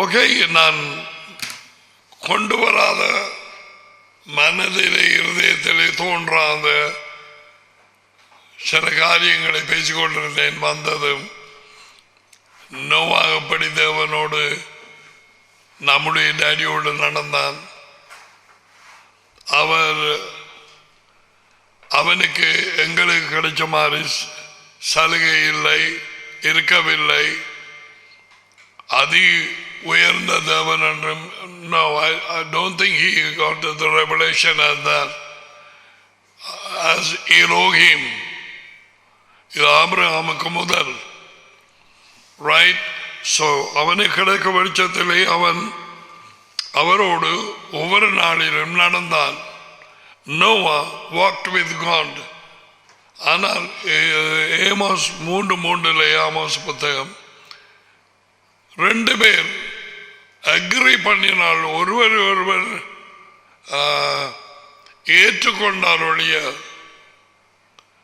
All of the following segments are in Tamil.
ஓகே, நான் கொண்டு வராத மனதிலே இருதயத்திலே தோன்றாத சில காரியங்களை பேசிக்கொண்டிருந்தேன். வந்ததும் நோவாகப்படி தேவனோடு நம்முடைய டேடியோடு நடந்தான். அவனுக்கு எங்களுக்கு கிடைச்ச மாதிரி சலுகை இல்லை, இருக்கவில்லை. அதி உயர்ந்த தேவன் என்றும் no, I don't think he got the revelation as that, as Elohim. இது ஆபிரகாமுக்கு முதல், ரைட்? ஸோ அவனுக்கு கிடைக்க வெளிச்சத்திலே அவன் அவரோடு ஒவ்வொரு நாளிலும் நடந்தான். Noah walked with God. ஆனால் ஏமோஸ் 3:3 ஆமோஸ் புத்தகம் 2 பேர் அக்ரி பண்ணினால் ஒருவர் ஏற்றுக்கொண்டார் ஒழிய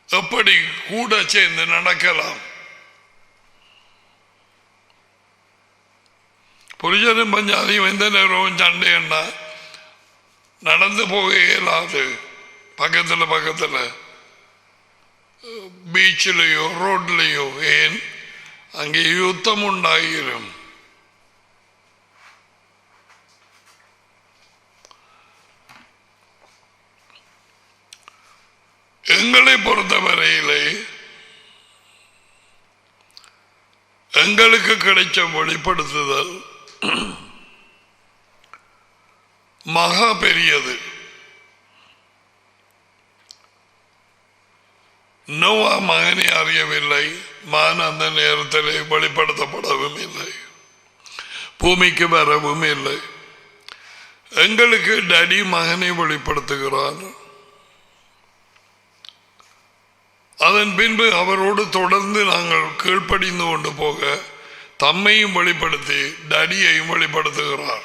எப்படி கூட சேர்ந்து நடக்கலாம்? புரிஜனும் பஞ்சாதியும் எந்த நேரமும் சண்டைன்னா நடந்து போக இயலாது. பக்கத்தில் பீச்சிலேயோ ரோட்லேயோ, ஏன் அங்கே யுத்தம் உண்டாகிரும். எங்களை பொறுத்தவரையிலே எங்களுக்கு கிடைச்ச வெளிப்படுத்துதல் மகா பெரியது. நோவா மகனை அறியவில்லை, மகன் அந்த நேரத்திலே வெளிப்படுத்தப்படவும் இல்லை, பூமிக்கு வரவும் இல்லை. எங்களுக்கு டேடி மகனை வெளிப்படுத்துகிறார். அதன் பின்பு அவரோடு தொடர்ந்து நாங்கள் கீழ்ப்படிந்து கொண்டு போக தம்மையும் வெளிப்படுத்தி டடியையும் வெளிப்படுத்துகிறார்.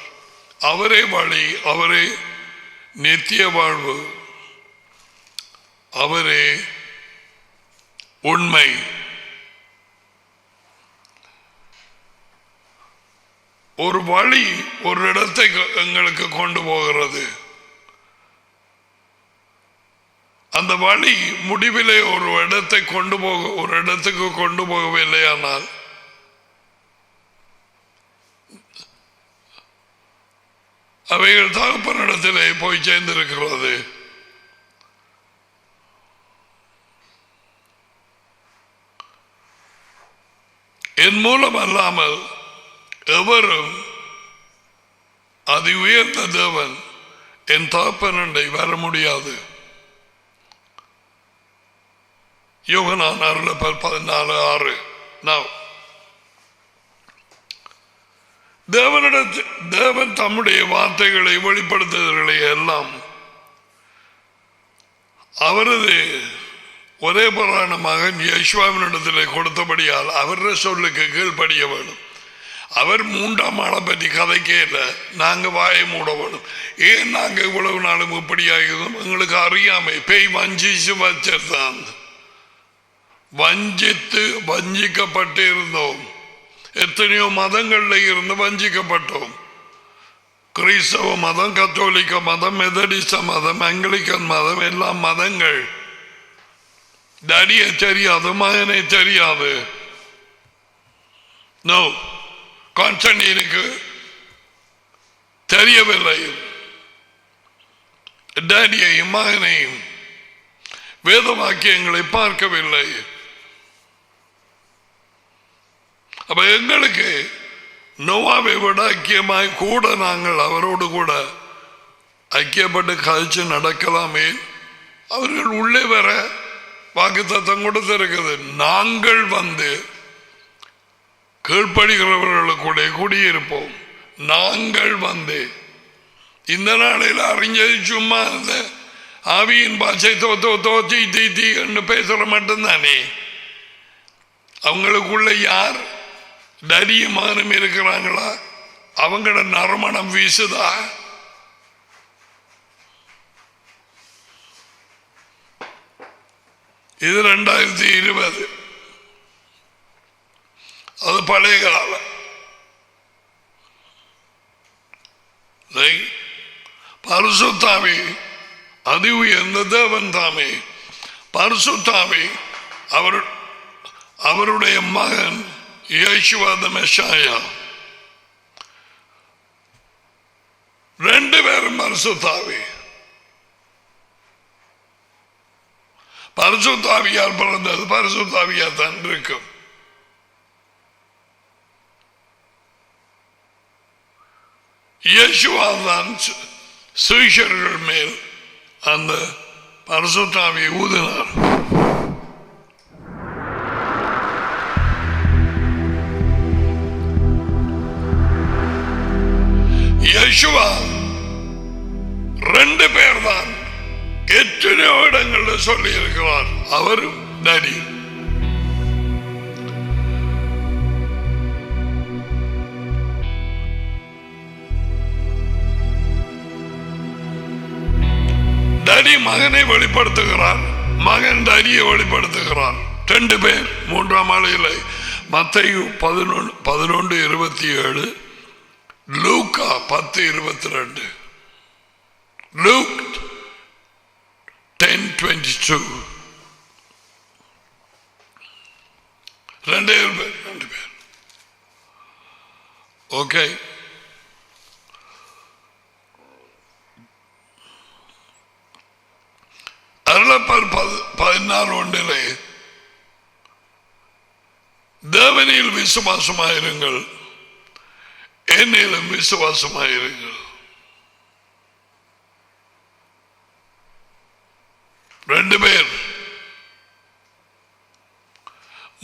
அவரே வழி, அவரே நித்திய வாழ்வு, அவரே உண்மை. ஒரு வழி ஒரு இடத்தை எங்களுக்கு கொண்டு போகிறது. அந்த வழி முடிவிலே ஒரு இடத்துக்கு கொண்டு போகவில்லையானால் அவைகள் தகப்பனிடத்திலே போய் சேர்ந்திருக்கிறது. என் மூலம் அல்லாமல் எவரும் அதி உயர்ந்த தேவன் என் தகப்பனண்டை வர முடியாது. யோகனான் 14:6. தேவன் தம்முடைய வார்த்தைகளை வெளிப்படுத்துதல்களை எல்லாம் அவரது ஒரே புறான மகன் யேசுவாவினிடத்திலே கொடுத்தபடியால் அவருடைய சொல்லுக்கு கீழ்ப்படிய வேணும். அவர் 3ஆம் ஆளை பற்றி கதைக்கல, நாங்கள் வாயை மூட வேணும். ஏன் நாங்கள் இவ்வளவு நாளும் இப்படியாகிறோம்? எங்களுக்கு அறியாமை, பேய் வஞ்சிச்சு வச்சிருந்தான், வஞ்சிக்கப்பட்டு இருந்தோம். எத்தனையோ மதங்கள்ல இருந்து வஞ்சிக்கப்பட்டோம். கிறிஸ்தவ மதம், கத்தோலிக்க மதம், மெதடிஸ்ட மதம், ஆங்கிலிக்கன் மதம், எல்லா மதங்கள். டடியை தெரியாது, மகனை தெரியாது. நோ, கான்ஸ்டன்டீனுக்கு தெரியவில்லை டடியையும் மகனையும். வேத வாக்கியங்களை பார்க்கவில்லை. அப்ப எங்களுக்கு நோவாவை விட ஐக்கியமாய் கூட நாங்கள் அவரோடு கூட ஐக்கியப்பட்டு கழிச்சு நடக்கலாமே. அவர்கள் உள்ளே வர வாக்குத்தத்தம் கொடுத்திருக்குது. நாங்கள் வந்து கீழ்ப்படுகிறவர்களுக்கு குடியிருப்போம். நாங்கள் வந்து இந்த நாளில் அறிஞ்சது சும்மா ஆவியின் பாஷை தோத்தி தீ என்று பேசுற மட்டும்தானே. அவங்களுக்குள்ள யார் டடியமானும் இருக்கிறாங்களா? அவங்களோட நறுமணம் வீசுதா? இது 2020. அது பழைய காலம். பரிசுத்தாவி அதி உயர்ந்த தேவன் தாமே. பரிசுத்தாவி அவருடைய மகன் இயேசுவா மெஷாயா, ரெண்டு பேரும் பரிசுத்தாவி. பரிசுத்தாவியால் பிறந்தது பரிசுத்தாவியால் தான் இருக்கும். இயேசுவா தான் சீஷர்கள் மேல் அந்த பரிசுத்தாவியை ஊதினார். இயேசுவா ரெண்டு பேர் தான் எத்தனையோ இடங்களில் சொல்லி இருக்கிறார். அவரும் நடி டடி மகனை வெளிப்படுத்துகிறார், மகன் டடியை வெளிப்படுத்துகிறார். ரெண்டு பேர். மூன்றாம் ஆளையில் மத்தேயு 11:27, லூக்கா 10:22, லூக் 10:22. ரெண்டு பேர். ஓகே. அருளப்பர் 16:1 தேவனில் விசுவாசமாயிருங்கள், என்னிலும் விசுவாசமாயிருங்கள். ரெண்டு பேர்.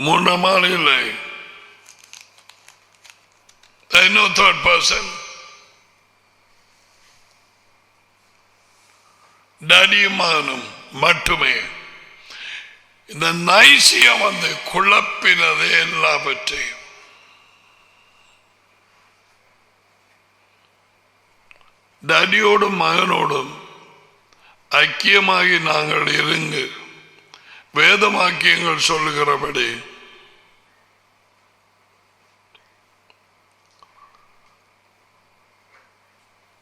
மூன்றாம் ஆள் இல்லை. No third person. டடியும் மகனும் மட்டுமே. இந்த நைசியா வந்து குழப்பினது எல்லாவற்றையும். டடியோடும் மகனோடும் ஐக்கியமாகி நாங்கள் இருங்க, வேதமாக்கியங்கள் சொல்லுகிறபடி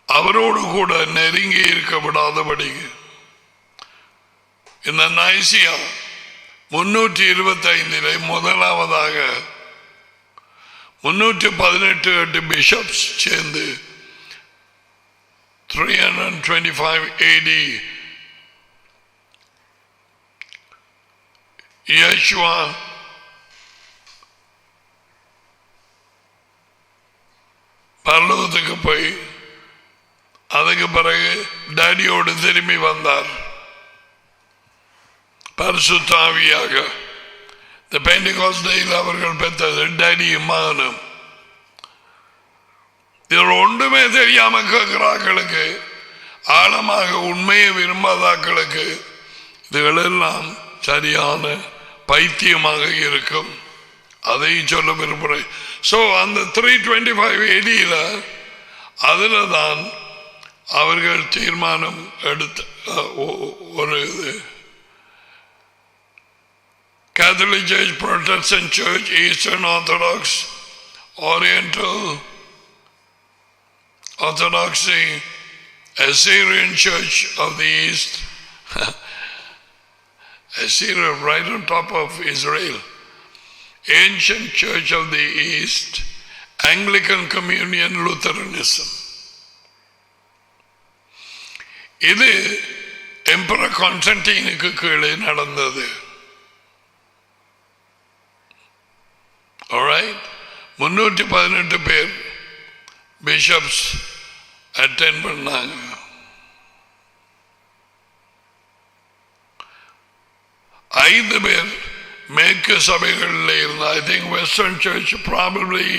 அவரோடு கூட நெருங்கி இருக்க விடாதபடி இந்த நைசியா 325 முதலாவதாக 318 பிஷப்ஸ் சேர்ந்து 325 AD இயேசுவா பரலோகத்துக்கு போய் அதுக்கு பிறகு டேடியோடு திரும்பி வந்தார் பரிசுத்தாவியாக. இந்த பெந்தெகோஸ்தே டேயில் அவர்கள் பெற்றது டேடியும் மகனும். இதில் ஒன்றுமே தெரியாம கேட்கிறார்களுக்கு, ஆழமாக உண்மையை விரும்பாதாக்களுக்கு இதுகளெல்லாம் சரியான பைத்தியமாக இருக்கும். அதையும் சொல்ல விரும்புகிறேன். ஸோ அந்த 325 AD அதில் தான் அவர்கள் தீர்மானம் எடுத்த ஒரு இது Catholic Church, Protestant Church, Eastern Orthodox, Oriental Orthodoxy, Assyrian Church of the East, Assyria right on top of Israel, Ancient Church of the East, Anglican Communion, Lutheranism. இது எம்பரர் கான்ஸ்டன்டைனுக்கு கீழே நடந்தது. Alright, 318 பேர் பிஷப்ஸ் அட்டென்ட் பண்ணாங்க. ஐந்து பேர் மேற்கு சபைகளில் இருந்த, I think Western Church, probably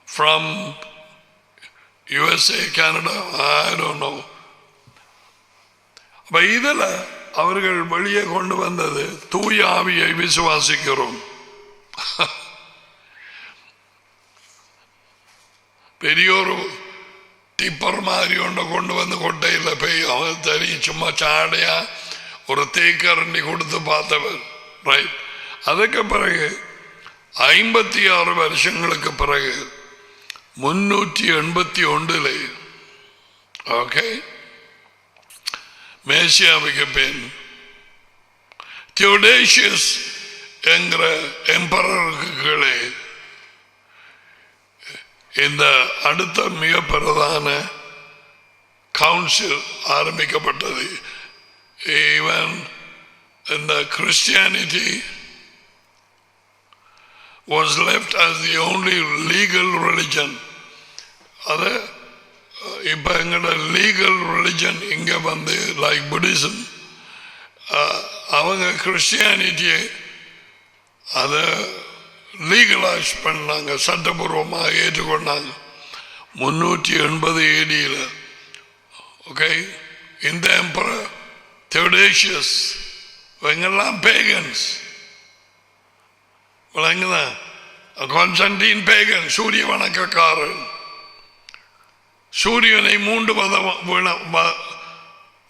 from USA, Canada, I don't know. அப்ப இதில் அவர்கள் வெளியே கொண்டு வந்தது தூய ஆவியை விசுவாசிக்கிறோம். பெரியோரு டிப்பர் மாதிரி ஒன்றை கொண்டு வந்து கொட்டையில் போய் அவன் தெரியும், சும்மா சாடையா ஒரு தேக்கரண்டி கொடுத்து பார்த்தவர். ரைட். அதுக்கு பிறகு 56 வருஷங்களுக்கு பிறகு 381 ஓகே, மேசியாவுக்கு பின் தியோடேஷியஸ் என்கிற எம்பரருக்கு கீழே இந்த அடுத்த மிக பிரதான கவுன்சில் ஆரம்பிக்கப்பட்டது. ஈவன் இந்த Christianity was left as the only legal religion. அது இப்போ எங்களோட லீகல் ரிலிஜன் இங்கே வந்து லைக் புத்திசம், அவங்க கிறிஸ்டியானிட்டியை அதை லீகலைஸ் பண்ணாங்க, சட்டபூர்வமாக ஏற்றுக்கொண்டாங்க 380 AD. ஓகே, இந்த எம்பரர் தியோடேஷியஸ் இவங்கெல்லாம் பேகன்ஸ் விளங்குதான். கான்ஸ்டன்டீன் பேகன், சூரிய வணக்கக்காரன். சூரியனை 3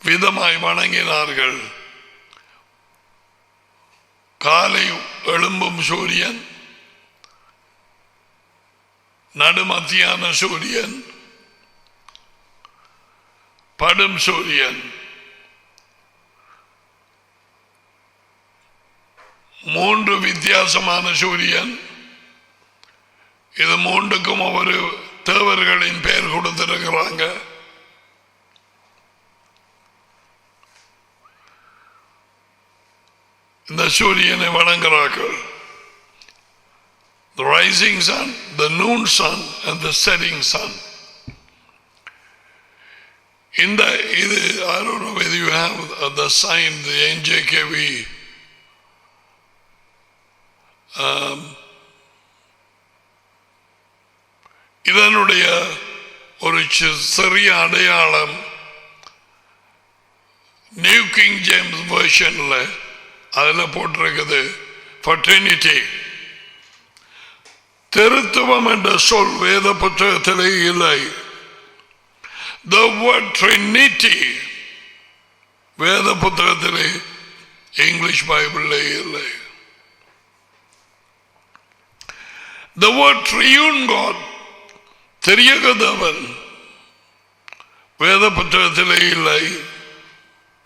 விதமாய் வணங்கினார்கள். காலை எழும்பும் சூரியன், நடுமத்தியான சூரியன், படும் சூரியன். 3 வித்தியாசமான சூரியன். இது 3க்கும் ஒவ்வொரு தேவர்களின் பெயர் கொடுத்திருக்கிறாங்க. இந்த சூரியனை வணங்குகிறார்கள். The rising sun, the noon sun and the setting sun. In the, I don't know whether you have the sign, the NJKV. இதனுடைய ஒரு சிறிய அடையாளம் நியூ கிங் ஜேம்ஸ் வெர்ஷன்ல அதில் போட்டிருக்குது ஃபர்டினிட்டி. திருத்துவம் என்ற சொல் வேத புத்தகத்திலே இல்லை. The word Trinity வேத புத்தகத்திலே இங்கிலீஷ் பைபிளிலே இல்லை. The word triune God, திரியக தேவன், வேத புத்தகத்திலே இல்லை,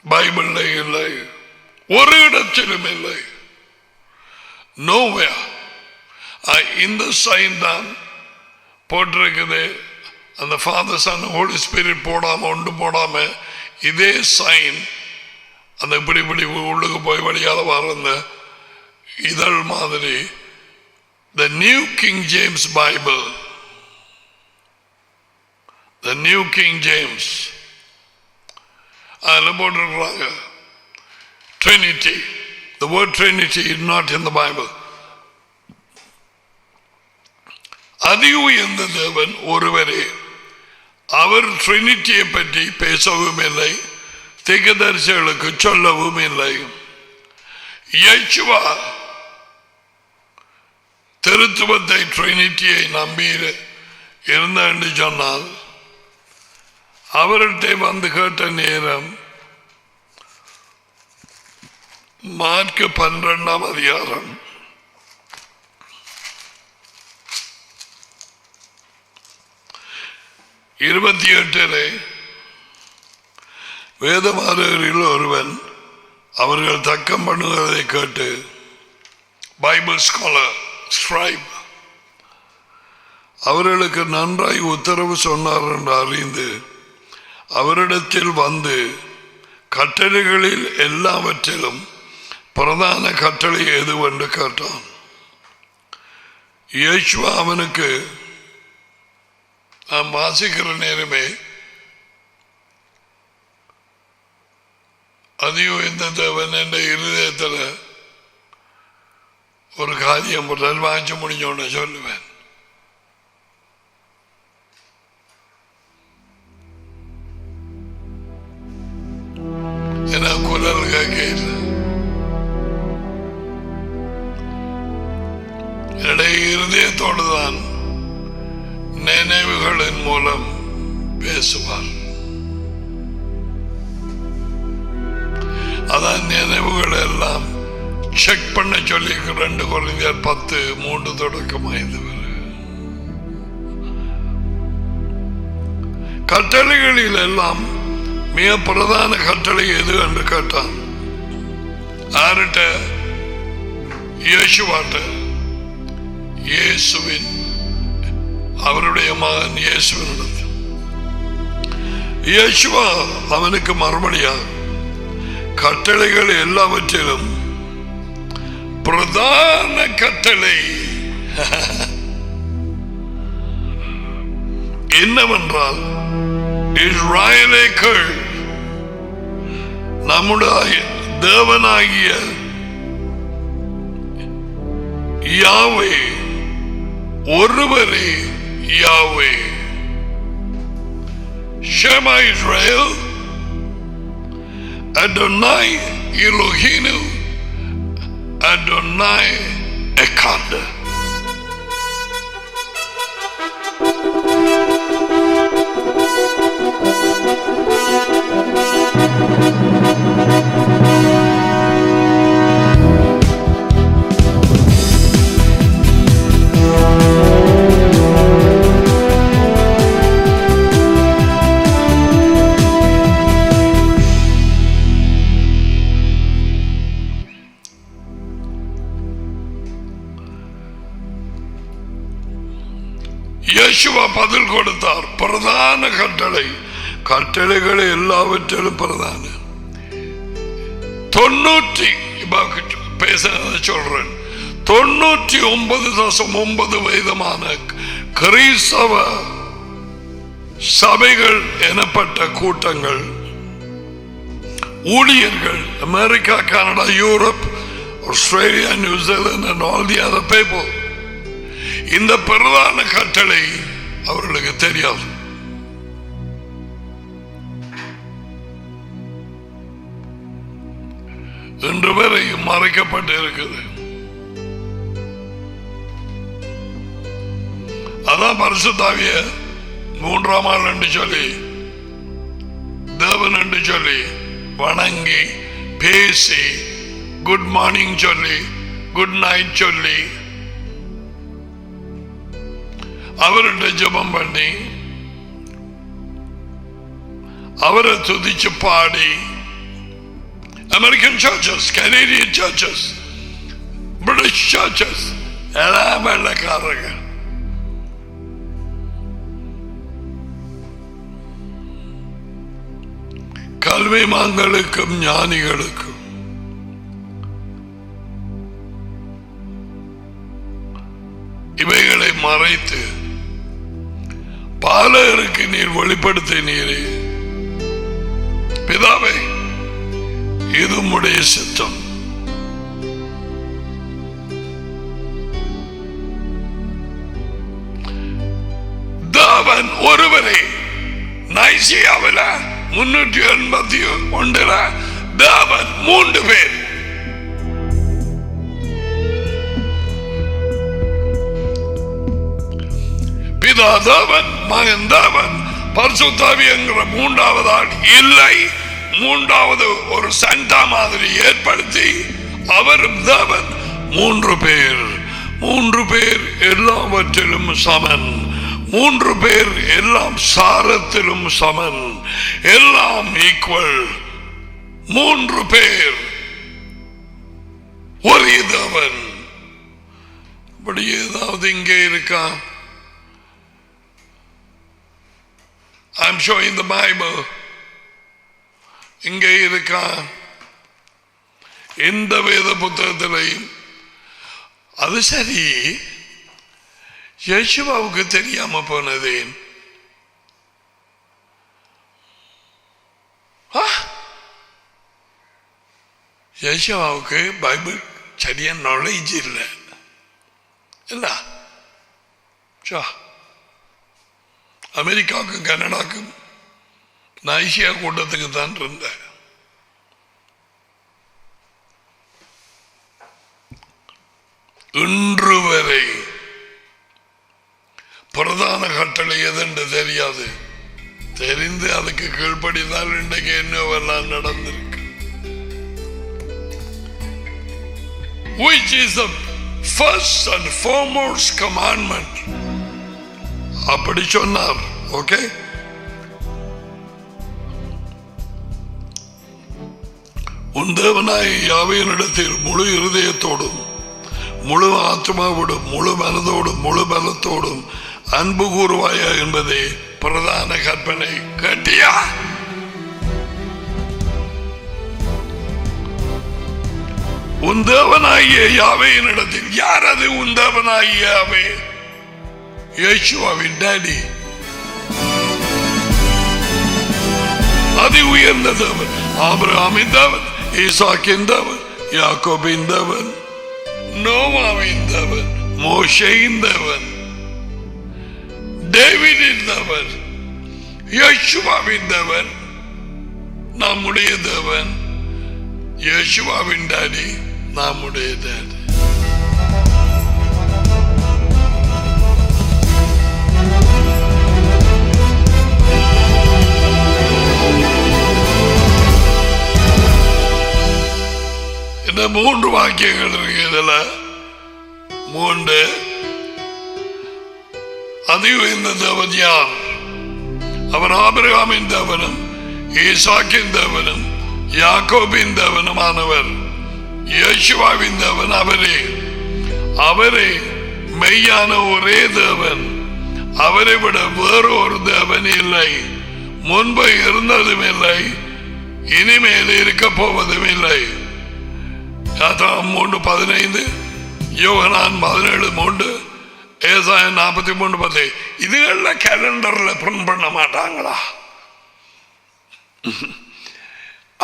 பைபிளிலே இல்லை, ஒரு இடத்திலும் இல்லை. Nowhere. இந்த சைன் தான் போட்டிருக்குது. அந்த ஃபாதர் சன் ஹோலி ஸ்பிரிட் போடாம ஒன்று போடாம இதே சைன் அந்த இப்படி இப்படி உள்ளுக்கு போய் வழியால வர இதழ் மாதிரி the New King James Bible, the New King James, அதில் போட்டிருக்கிறாங்க Trinity. The word Trinity is not in the Bible. அதி உயர்ந்த தேவன் ஒருவரே. அவர் ட்ரினிட்டியை பற்றி பேசவும் இல்லை, தீர்க்கதரிசிகளுக்கு சொல்லவும் இல்லை. யேசுவா திருத்துவத்தை ட்ரினிட்டியை நம்பி இருந்த என்று சொன்னால் அவர்கிட்ட வந்து கேட்ட நேரம் மார்க் 12ஆம் அதிகாரம் 28 வேதமாரரில் ஒருவன் அவர்கள் தக்கம் பண்ணுவதை கேட்டு பைபிள் ஸ்காலர் ஸ்கிரைப் அவர்களுக்கு நன்றாய் உத்தரவு சொன்னார் என்று அறிந்து அவரிடத்தில் வந்து கட்டளைகளில் எல்லாவற்றிலும் பிரதான கட்டளை எதுவென்று கேட்டான். யேசுவா அவனுக்கு, நாம் வாசிக்கிற நேரமே அதையும் இந்த தேவன் என்ற இருதயத்தில் ஒரு காரியம் வாங்கி முடிஞ்சோன்னு சொல்லுவேன். ஏன்னா குரல் கேட்கல. என்னுடைய இருதயத்தோடு தான் நினைவுகளின் மூலம் பேசுவார். அதான் நினைவுகள் எல்லாம் செக் பண்ண சொல்லி 2 கொரிந்தியர் 10:3 தொடக்கம் 5 வரை. கட்டளைகளில் எல்லாம் மிக பிரதான கட்டளை எது என்று கேட்டான். யார்கிட்ட? இயேசுவாட்ட. இயேசுவின் அவருடைய மகன் இயேசுவின். இயேசுவா அவனுக்கு மறுபடியாக கட்டளைகள் எல்லாவற்றிலும் பிரதான கட்டளை என்னவென்றால், இஸ்ராயேலே கேள், நம்முடைய தேவனாகிய யாவே ஒருவரே யாவே. Shema Israel, Adonai Eloheinu, Adonai Echad. இயேசுவா பதில் கொடுத்தார். பிரதான கட்டளை, கட்டளைகளை எல்லாவற்றிலும் பிரதான 99.9 வீதமான கிறிஸ்தவ சபைகள் எனப்பட்ட கூட்டங்கள், ஊழியர்கள், America, Canada, Europe, Australia, New Zealand and all the other people, இந்த பிரதான கட்டளை அவர்களுக்கு தெரியாது. இன்று வரை மறைக்கப்பட்டு இருக்குது. அதான் பரிசுத்த ஆவிய மூன்றாம் ஆள் என்று சொல்லி, தேவன் என்று சொல்லி வணங்கி பேசி, குட் மார்னிங் சொல்லி, குட் நைட் சொல்லி, அவர்கிட்ட ஜெபம் பண்ணி, அவரை துதிச்சு பாடி, American churches, Canadian churches, British churches எல்லாம் வெள்ளக்காரங்க. கல்விமான்களுக்கும் ஞானிகளுக்கும் இவைகளை மறைத்து பாலகருக்கு நீர் வெளிப்படுத்தினீரே. பிதாவே, இது உம்முடைய சித்தம். தேவன் ஒருவரே. நைசியாவில் 381 தேவன் 3 பேர். பிதா தேவன், மகன் தேவன், பரிசுத்த ஆவி என்கிற மூன்றாவது ஆள் இல்லை. மூன்றாவது ஒரு சண்டா மாதிரி ஏற்படுத்தி அவரும் தேவன். 3 பேர். 3 பேர் எல்லாவற்றிலும் சமன். 3 பேர் எல்லாம் சாரத்திலும் சமன், எல்லாம் ஈக்குவல். 3 பேர் ஒரே தேவன். இப்படி ஏதாவது இங்கே இருக்கா? I'm showing the Bible. இங்கே இருக்கா? எந்த வேத புத்தகத்திலையும்? அது சரி, யேசுவாவுக்கு தெரியாம போனது. யேசுவாவுக்கு பைபிள் சரியா நாலேஜ் இல்லை. அமெரிக்காவுக்கும் கனடாக்கும் நைசியா கூட்டத்துக்கு தான் இருந்த. இன்று வரை பிரதான கட்டளை எதென்று தெரியாது. தெரிந்து அதுக்கு கீழ்ப்படிதான் இன்றைக்கு என்னவெல்லாம் நடந்திருக்கு. Which is the first and foremost commandment. அப்படி சொன்னார். ஓகே, உன் தேவனாய் யாவையினிடத்தில் முழு இருதயத்தோடும் முழு ஆத்மாவோடும் முழு மனதோடும் முழு பலத்தோடும் அன்பு கூறுவாயா என்பதே பிரதான கற்பனை. கேட்டியா? உன் தேவனாகிய யாவையினிடத்தில். யார் அது உன் தேவனாகிய யாவே? யேசுவாவின் டாடி, அதி உயர்ந்த தேவன், ஆபிரகாமின் தேவன், ஈசாக்கின் தேவன், யாக்கோபின் தேவன், நோவாவின் தேவன், மோசேயின் தேவன், டேவிடின் தேவன், யேசுவாவின் தேவன், நம்முடைய தேவன், யேசுவாவின் டாடி, நம்முடைய டாடி. இந்த 3 வாக்கியங்கள் இருக்கு. இதுல 3 அதி உயர்ந்த தேவன் யார்? அவர் ஆபிரகாமின் தேவனும் ஈசாக்கின் தேவனும் யாக்கோபின் தேவனுமானவர். யேசுவாவின் தேவன் அவரே. அவரே மெய்யான ஒரே தேவன். அவரை விட வேறு ஒரு தேவன் இல்லை. முன்பு இருந்ததும் இல்லை, இனிமேல் இருக்க போவதும் இல்லை. 3:15, யோகனான் 17:3, ஏசாயா 43:10. இதுகள்ல கேலண்டர்ல பிரிண்ட் பண்ண மாட்டாங்களா?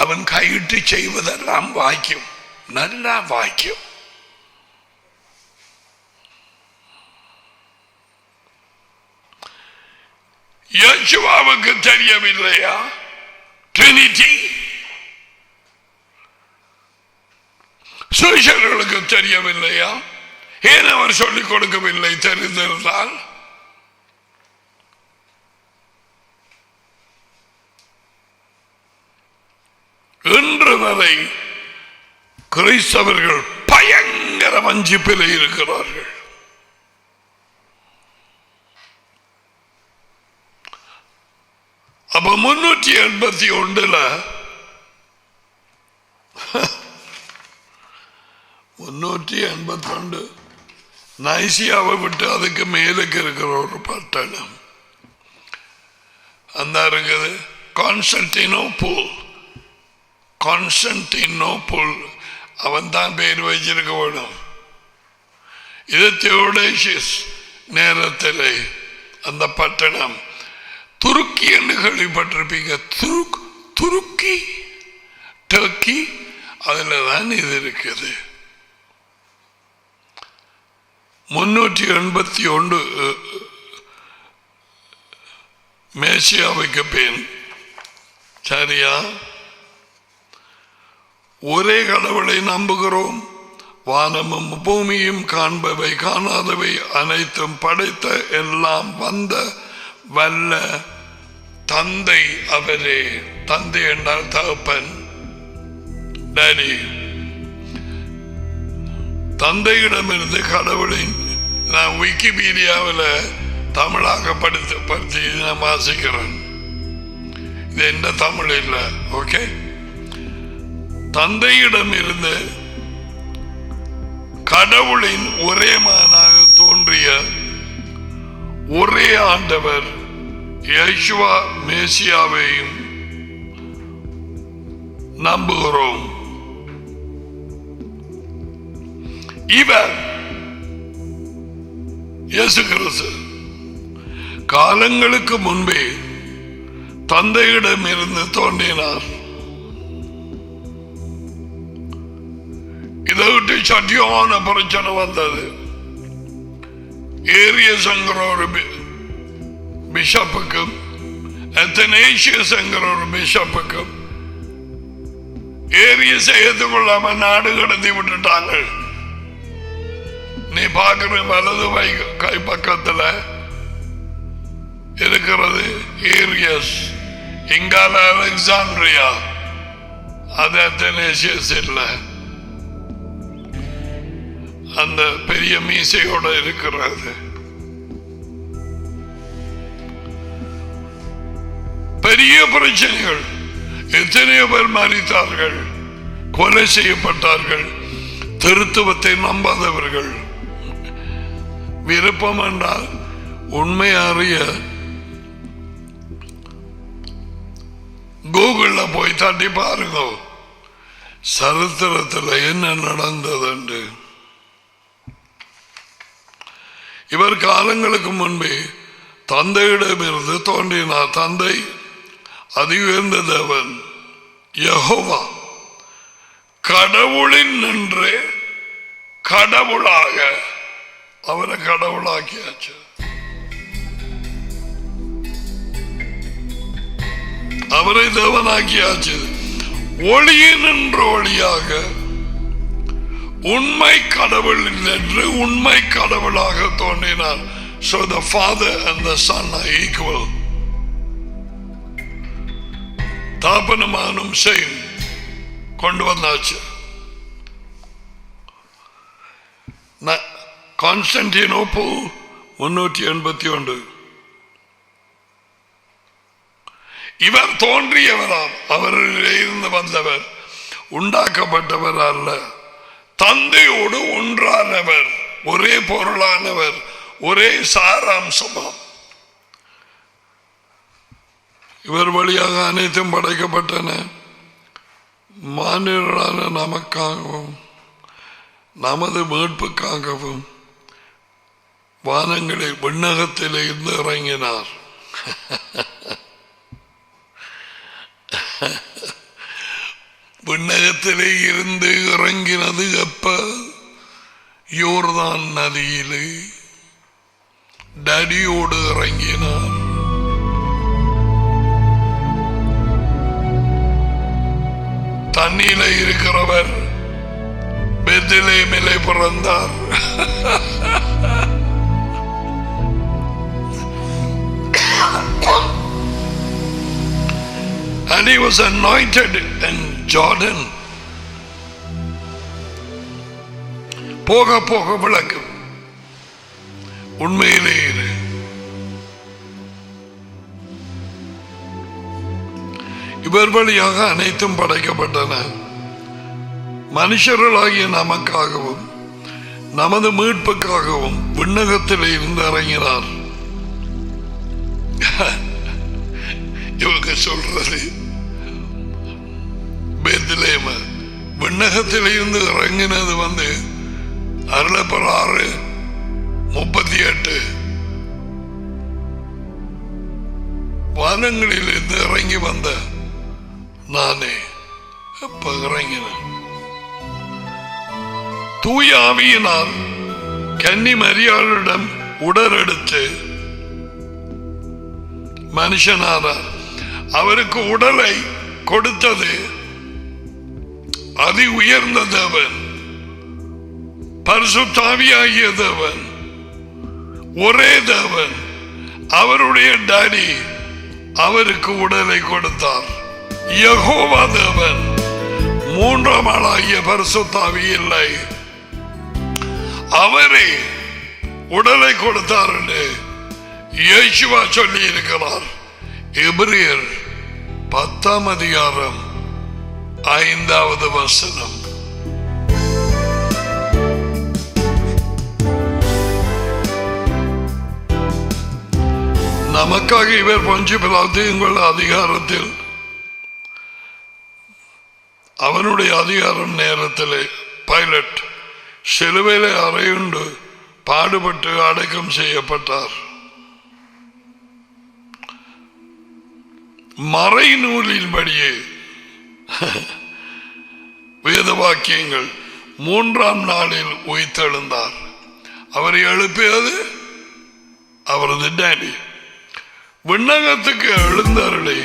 அவன் கையிட்டு செய்வதெல்லாம் வாக்கியம், நல்ல வாக்கியம். யேசுவாவுக்கு தெரியவில்லையா ட்ரினிட்டி? சீஷர்களுக்கு தெரியவில்லையா? ஏன் அவர் சொல்லிக் கொடுக்கவில்லை? தெரிந்திருந்தால் இன்று வரை கிறிஸ்தவர்கள் பயங்கர வஞ்சிப்பில் இருக்கிறார்கள். அப்ப 381 382 நைசியாவை விட்டு அதுக்கு மேலுக்கு இருக்கிற ஒரு பட்டணம் அந்த இருக்குது கான்ஸ்டன்டினோபிள். கான்ஸ்டன்டினோபிள் அவன் தான் பேர் வச்சிருக்க வேணும். இது தியோடேசியஸ் நேரத்தில் அந்த பட்டணம் துருக்கி என்று கேள்விப்பட்டிருப்பீங்க. துருக்கி டர்க்கி, அதுல தான் இது இருக்குது. 381 மேசியாவுக்கு பின். சரியா? ஒரே கடவுளை நம்புகிறோம். வானமும் பூமியும் காண்பவை காணாதவை அனைத்தும் படைத்த எல்லாம் வந்த வல்ல தந்தை அவரே. தந்தை என்றால் தகப்பன், டாடி. தந்தையிடமிருந்து கடவுளின், நான் விக்கிபீடியாவில் தமிழாக படுத்தி நான் வாசிக்கிறேன். இது என்ன தமிழ் இல்லை. ஓகே. தந்தையிடமிருந்து கடவுளின் ஒரே மகனாக தோன்றிய ஒரே ஆண்டவர் யேசுவா மேசியாவையும் நம்புகிறோம். இவர் இயேசு கிறிஸ்து காலங்களுக்கு முன்பே தந்தையிடம் இருந்து தோன்றினார். இதை விட்டு சட்டியான பிரச்சனை வந்தது. ஏரியஸ் என்கிற ஒரு பிஷப்புக்கும் அத்தனேசியஸ் என்கிற ஒரு பிஷப்புக்கும் ஏரியஸை ஏற்றுக்கொள்ளாம நாடு கடத்தி விட்டுட்டாங்க. நீ பார்க்கிற வலது கை பக்கத்துல இருக்கிறது ஏரியஸ். இங்கால அலெக்சாண்ட்ரியா, அது அத்தனேசியஸ் இல்லை. அந்த பெரிய மீசையோட இருக்கிறது. பெரிய பிரச்சனைகள். எத்தனையோ பேர் மரித்தார்கள். கொலை செய்யப்பட்டார்கள். திருத்துவத்தை நம்பாதவர்கள். விருப்பம் என்றால் உண்மை அறிய கூகுள்ல போய் தட்டி பாருங்க, சரித்திரத்தில் என்ன நடந்தது என்று. இவர் காலங்களுக்கு முன்பே தந்தையிடமிருந்து தோன்றினார். தந்தை அதி உயர்ந்த தேவன் யெகோவா, கடவுளின் நின்று கடவுளாக அவரை கடவுளாக்கியாச்சு. அவரை தேவனாக்கியாச்சு. ஒளியின் என்ற ஒளியாக உண்மை கடவுள் என்று உண்மை கடவுளாக தோன்றினார். So the Father and the Son are equal. தாப்பனமானும் சேம் கொண்டு வந்தாச்சு. கான்ஸ்டன்டினோப்பிள் 381. இவர் தோன்றியவராம். அவரிலே இருந்து வந்தவர், உண்டாக்கப்பட்டவர் அல்ல. தந்தையோடு ஒன்றானவர், ஒரே பொருளானவர், ஒரே சாராம்சமாம். இவர் வழியாக அனைத்தும் படைக்கப்பட்டன. மாநிலரான நமக்காகவும் நமது மீட்புக்காகவும் வானங்களில் விண்ணகத்திலே இருந்து இறங்கினார். விண்ணகத்திலே இருந்து இறங்கினது எப்ப? யோர்தான் நதியிலே டடியோடு இறங்கினார். தண்ணியில இருக்கிறவர் பெத்லெஹேமிலே பிறந்தார். And he was anointed in Jordan. போக போக விளக்கும். உண்மையிலே இவர் வழியாக அனைத்தும் படைக்கப்பட்டன. மனுஷர்களாகிய நமக்காகவும் நமது மீட்புக்காகவும் விண்ணகத்தில் இருந்து இறங்கினார். இவங்க சொல்றது பெத்லெஹேம் விண்ணகத்தில் இருந்து இறங்கினது அருளப்பர் 6:38 வானங்களில் இருந்து இறங்கி வந்த நானே எப்ப இறங்கினேன். தூய ஆவியினால் கன்னி மரியாளிடம் உடலெடுத்து மனுஷனானார். அவருக்கு உடலை கொடுத்தது அதி உயர்ந்த தேவன், பரிசுத்த ஆவியாகிய தேவன், ஒரே தேவன். அவருடைய டாடி அவருக்கு உடலை கொடுத்தார். யெகோவா தேவன், மூன்றாம் ஆளாகிய பரிசுத்த ஆவி இல்லை. அவரே உடலை கொடுத்தார் என்று இயேசுவா சொல்லி இருக்கிறார். எபிரேயர் 10:5. நமக்காக இவர் பஞ்சு பிலாத்தியங்கள் அதிகாரத்தில் அவனுடைய அதிகாரம் நேரத்திலே பைலட் சிலுவையிலே அறையுண்டு பாடுபட்டு அடக்கம் செய்யப்பட்டார். மறை நூலின்படியே வேத வாக்கியங்கள் 3ஆம் நாளில் உயிர்த்தெழுந்தார். அவரை எழுப்பியது அவரது டாடி. விண்ணகத்துக்கு எழுந்தருளி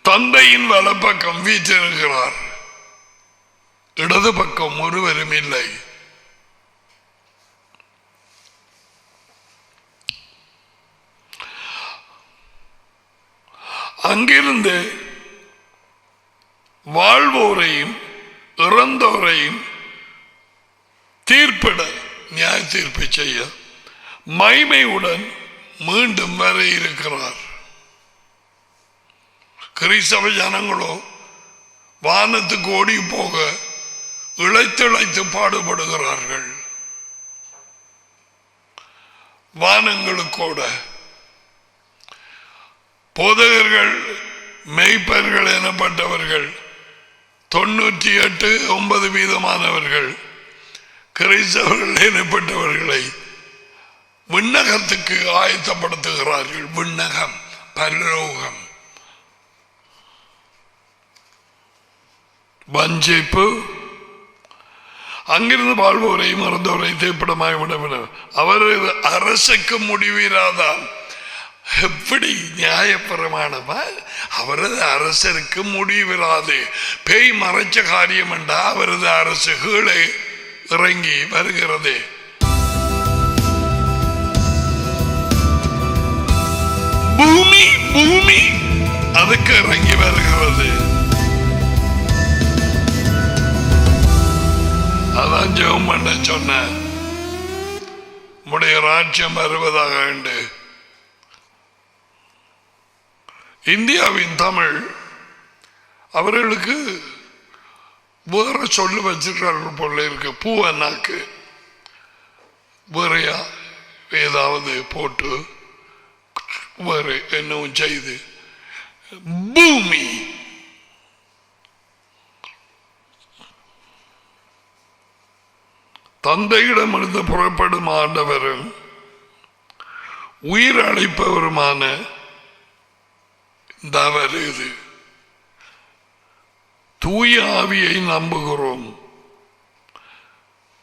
தந்தையின் வலப்பக்கம் வீற்றிருக்கிறார். இடது பக்கம் ஒருவரும் இல்லை. அங்கிருந்து வாழ்வோரையும் இறந்தோரையும் தீர்ப்பிட, நியாய தீர்ப்பு செய்ய மகிமையுடன் மீண்டும் வர இருக்கிறார். கிறிஸ்தவ ஜனங்களோ வானத்துக்கு ஓடி போக இழைத்து பாடுபடுகிறார்கள். வானங்களுக்கூட போதகர்கள் மெய்ப்பர்கள் எனப்பட்டவர்கள் 98-9% கிறிஸ்தவர்கள் எனப்பட்டவர்களை விண்ணகத்துக்கு ஆயத்தப்படுத்துகிறார்கள். விண்ணகம், பரலோகம், வஞ்சிப்பு, அங்கிருந்து வாழ்வோரை மறந்தவரை தேப்பிடமாய் விடவிடும். அவரது அரசுக்கு முடிவீராதான். எப்படி நியாயபரமானவா? அவரது அரசருக்கு முடிவிராது. பேய் மறைச்ச காரியம் என்றா அவரது அரசு கீழே இறங்கி வருகிறது. பூமி அதுக்கு இறங்கி வருகிறது. அதான் ஜெபம் பண்ண சொன்ன உடைய ராஜ்யம் வருவதாக உண்டு. இந்தியாவின் தமிழ் அவர்களுக்கு வேற சொல்லு வச்சிருக்கார்கள் போல இருக்கு. பூவனாக்கு வேறையா ஏதாவது போட்டு வேறு என்னவும் செய்து பூமி தந்தையிடமிருந்து புறப்படும் ஆண்டவரும் உயிர் அழைப்பவருமான இது தூய ஆவியை நம்புகிறோம்.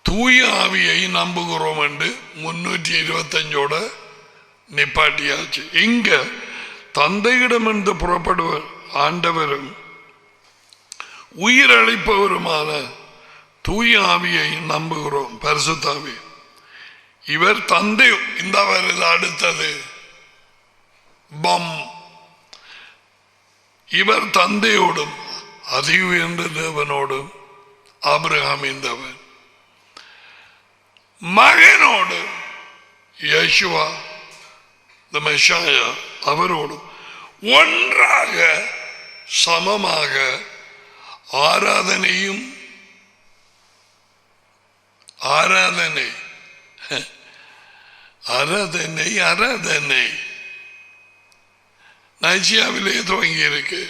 தூய ஆவியை நம்புகிறோம் என்று 325 நிப்பாட்டியாச்சு. இங்க தந்தையிடமிருந்து புறப்படுவர் ஆண்டவரும் உயிர் அழைப்பவருமான தூய ஆவியை நம்புகிறோம். பரிசுத்தாவி இவர் தந்தை. இந்த வருது அடுத்தது பம். இவர் தந்தையோடும் அதி உயர்ந்த தேவனோடும் ஆபிரகாமின் தேவன் மகனோடு யேசுவா மெஷாயா அவரோடும் ஒன்றாக சமமாக ஆராதனை நைசியாவிலே துவங்கி இருக்கு.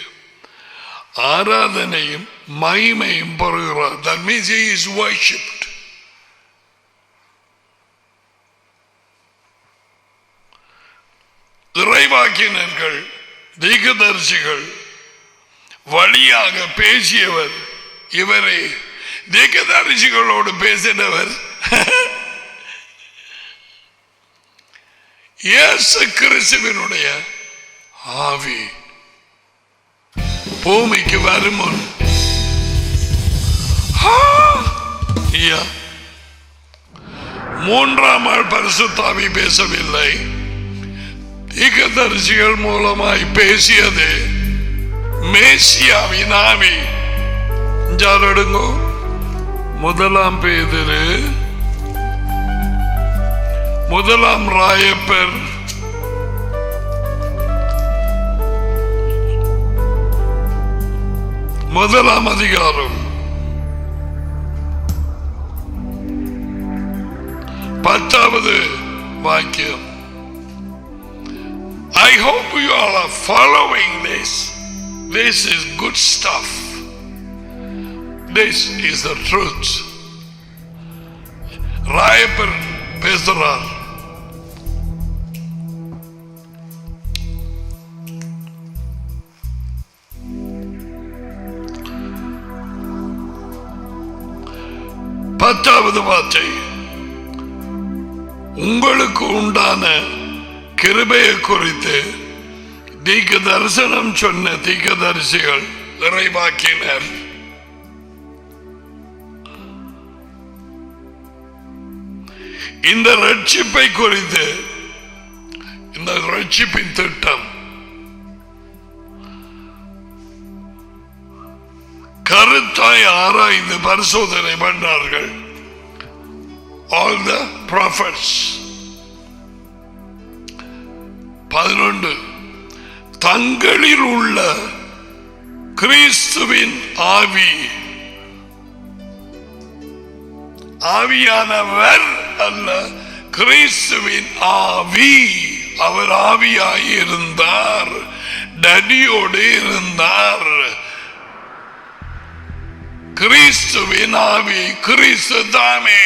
ஆராதனையும் மகிமையும் பெறுகிறார். That means he is worshipped. இறைவாக்கினர்கள் தீர்க்கதரிசிகள் வழியாக பேசியவர் இவரே. தீர்க்கதரிசிகளோடு பேசினவர் இயேசு கிறிஸ்துவினுடைய ஆவி பூமிக்கு வரும் முன் மூன்றாம் ஆள் பரிசுத்தாவி பேசவில்லை. தீர்க்கதரிசிகள் மூலமாய் பேசியது மேசியாவின் ஆவி. ஜாரடுங்கோ 1 பேதுரு 1 ராயப்பர் 1 அதிகாரம் 10வது வாக்கியம். I hope you all are following this. This is good stuff. This is the truth. Rayappar பேசுறார். பத்தாவது வார்த்தை. உங்களுக்கு உண்டான கிருபையை குறித்து தீர்க்க தரிசனம் சொன்ன தீர்க்கதரிசிகள் இறைவாக்கினர் இந்த ரட்சிப்பை குறித்து, இந்த ரட்சிப்பின் திட்டம் கருத்தாய் ஆராய்ந்து பரிசோதனை பண்ணார்கள். All the prophets. 11 தங்களில் உள்ள கிறிஸ்துவின் ஆவி, ஆவியானவர் அல்ல, கிறிஸ்துவின் ஆவி. அவர் ஆவியாய் இருந்தார், டடியோடு இருந்தார். கிறிஸ்துவின் ஆவி, கிறிஸ்து தாமே.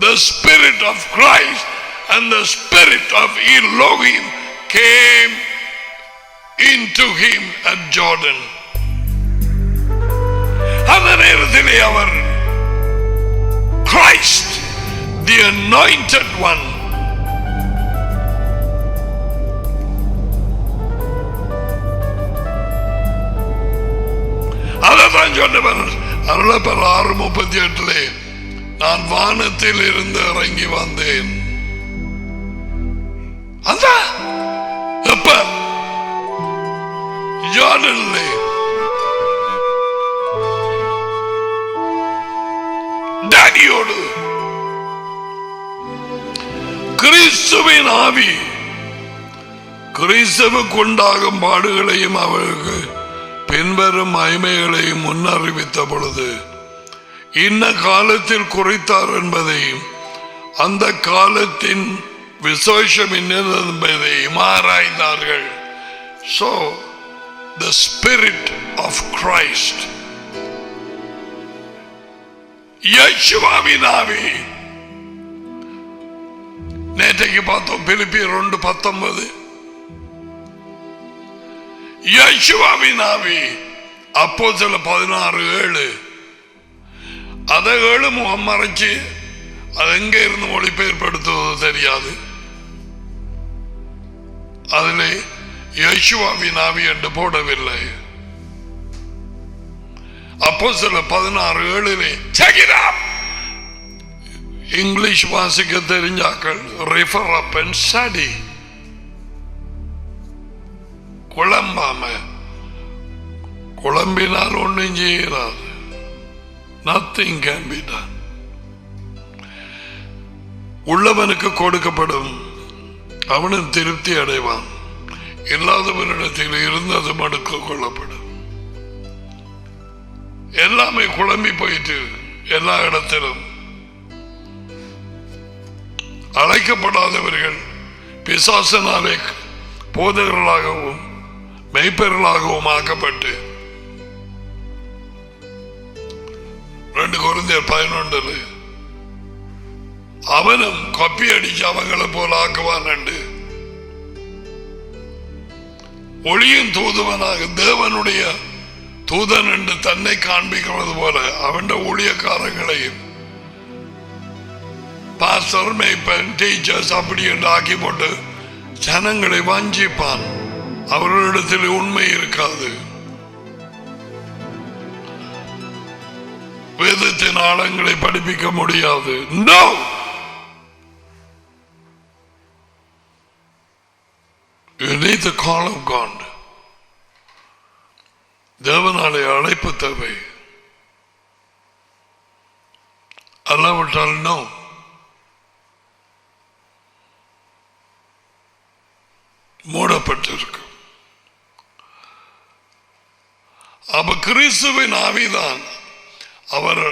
The Spirit of Christ and the Spirit of Elohim came into him at Jordan. அந்த நேரத்திலே அவர் Christ, the anointed one, அதான் சொன்னவர். அருளப்பர் 6:38 நான் வானத்தில் இருந்து இறங்கி வந்தேன். அதான் எப்ப ஜார்டனிலே டாடியோடு. கிறிஸ்துவின் ஆவி கிறிஸ்துவுக்கு உண்டாகும் பாடுகளையும் அவருக்கு பின்வரும் மகிமைகளையும் முன்னறிவித்த பொழுது இன்ன காலத்தில் குறித்தார் என்பதையும் அந்த காலத்தின் விசேஷம் என்னது என்பதையும் ஆராய்ந்தார்கள். So the Spirit of Christ, யேசுவின் ஆவி. நேற்றைக்கு பார்த்தோம் பிலிப்பியர் 2:19. யேசுவின் ஆவி. அப்போஸ்தலர் 16:7. அதை 7 முகம் மறைச்சு அது எங்க இருந்து மொழிபெயர்ப்படுத்துவது தெரியாது. அதிலே யேசுவின் ஆவி என்று போடவில்லை. அப்போஸ்தலர் 16:7 check it up. இங்கிலீஷ் வாசிக்க தெரிஞ்சாக்கள் refer up and study. குழம்பாம, குழம்பினால் ஒன்றும் செய்யறாது. Nothing can be done. உள்ளவனுக்கு கொடுக்கப்படும், அவனும் திருப்தி அடைவான். இல்லாதவனிடத்தில் இருந்தது மடுக்க கொள்ளப்படும். எல்லாமே குழம்பி போயிட்டு எல்லா இடத்திலும் அழைக்கப்படாதவர்கள் பிசாசனாலே போதகர்களாகவும் மெய்ப்பெறலாகவும் ஆக்கப்பட்டு 2 கொரிந்தியர் 11 அவனும் கப்பி அடிச்சு அவங்களை போல ஆக்குவான் என்று ஒளியின் தூதுவனாக தேவனுடைய தூதன் என்று தன்னை காண்பிக்கிறது போல அவன் ஊழியக்காரங்களையும் பாஸ்டர் மேய்ப்பன் டீச்சர்ஸ் அப்படி என்று ஆக்கி போட்டு ஜனங்களை வஞ்சிப்பான். அவர்களிடத்தில் உண்மை இருக்காது. வேதத்தின் ஆழங்களை படிப்பிக்க முடியாது. No! You need the call of God. தேவனாலே அழைப்பு தேவை. அல்லாவிட்டால் no. மூடப்பட்டிருக்கு. அப்ப கிறிஸ்துவின் ஆவிதான். அவர்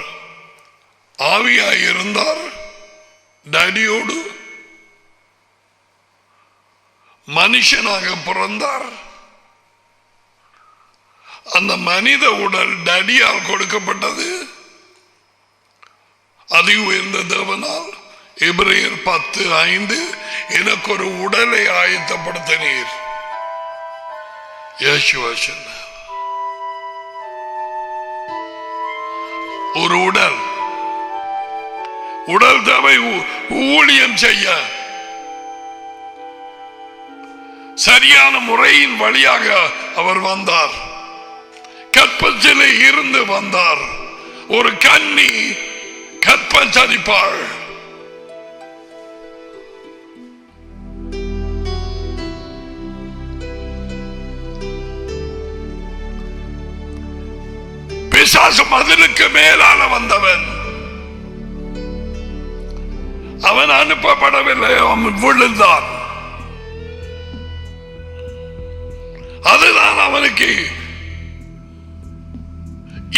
ஆவியாய் இருந்தார் டாடியோடு, மனுஷனாக பிறந்தார். அந்த மனித உடல் டாடியால் கொடுக்கப்பட்டது, அதி உயர்ந்த தேவனால். எபிரேயர் 10:5 எனக்கு ஒரு உடலை ஆயத்தப்படுத்தினீர். யேசுவா சொன்னார் ஒரு உடல் தேவை ஊழியம் செய்ய. சரியான முறையின் வழியாக அவர் வந்தார். கற்பத்திலே இருந்து வந்தார். ஒரு கன்னி கற்பம் சரிப்பாள். பிசாசு மதிலுக்கு மேலான வந்தவன். அவன் அனுப்பப்படவில்லை, அவன் விழுந்தான். அதுதான் அவனுக்கு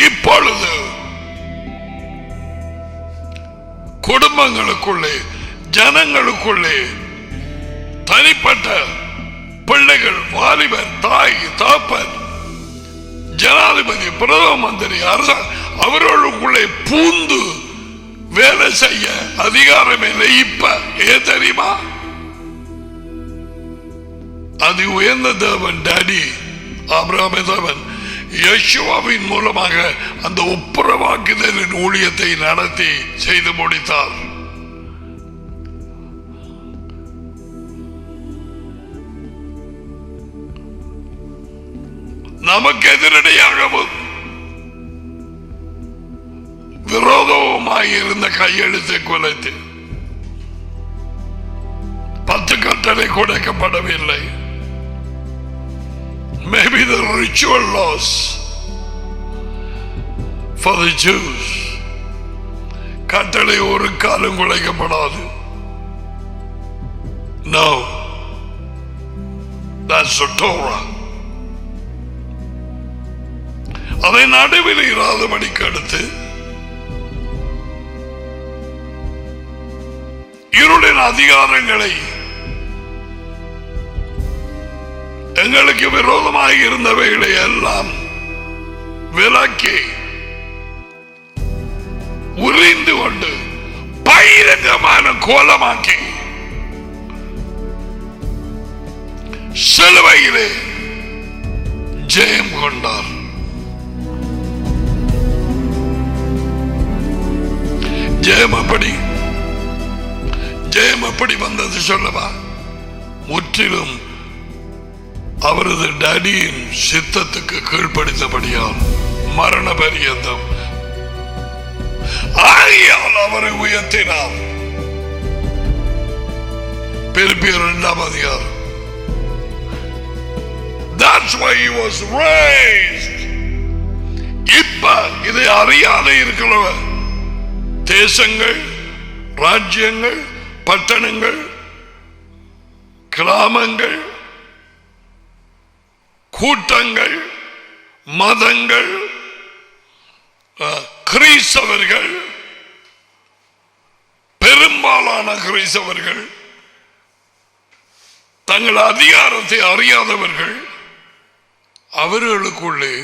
இப்பொழுது குடும்பங்களுக்குள்ளே ஜனங்களுக்குள்ளே தனிப்பட்ட பிள்ளைகள் வாலிபர் தாய் தாப்பன் ஜனாதிபதி பிரதம மந்திரி அரசாங்க அவர்களுக்குள்ளே பூந்து வேலை செய்ய அதிகாரம் இல்லை. இப்ப ஏன் தெரியுமா? அது உயர்ந்த தேவன் டாடி ஆபிரகாம் தேவன் யெகோவாவின் மூலமாக அந்த ஒப்புரவாக்குதலின் ஊழியத்தை நடத்தி செய்து முடித்தார். நமக்கு எதிரடியாகவும் விரோதவுமாய் இருந்த கையெழுத்தை குலைத்து 10 கட்டளை கொடுக்கப்படவில்லை. Maybe the ritual laws for the Jews. கட்டளை ஒரு காலம் குலைக்கப்படாது. No, that's the Torah. அதை நடுவில் இராதபடிக்கு அடுத்து இருளின் அதிகாரங்களை எங்களுக்கு விரோதமாக இருந்தவைகளை எல்லாம் விலக்கி உறிந்து கொண்டு பகிரங்கமான கோலமாக்கி சிலுவையிலே ஜெயம் கொண்டார். ஜெயம் எப்படி வந்தது சொல்லவா? முற்றிலும் அவரது டாடியின் சித்தத்துக்கு கீழ்ப்படுத்தபடியால் மரண பரியந்தம் ஆகியால் அவரை உயர்த்தினார். பிலிப்பியர் 2ஆம் அதிகாரம். That's why he was raised. இப்ப இதை அறியாத இருக்கிறவர் தேசங்கள், ராஜ்யங்கள், பட்டணங்கள், கிராமங்கள், கூட்டங்கள், மதங்கள், கிறிஸ்தவர்கள், பெரும்பாலான கிறிஸ்தவர்கள், தங்கள் அதிகாரத்தை அறியாதவர்கள், அவர்களுக்குள்ளே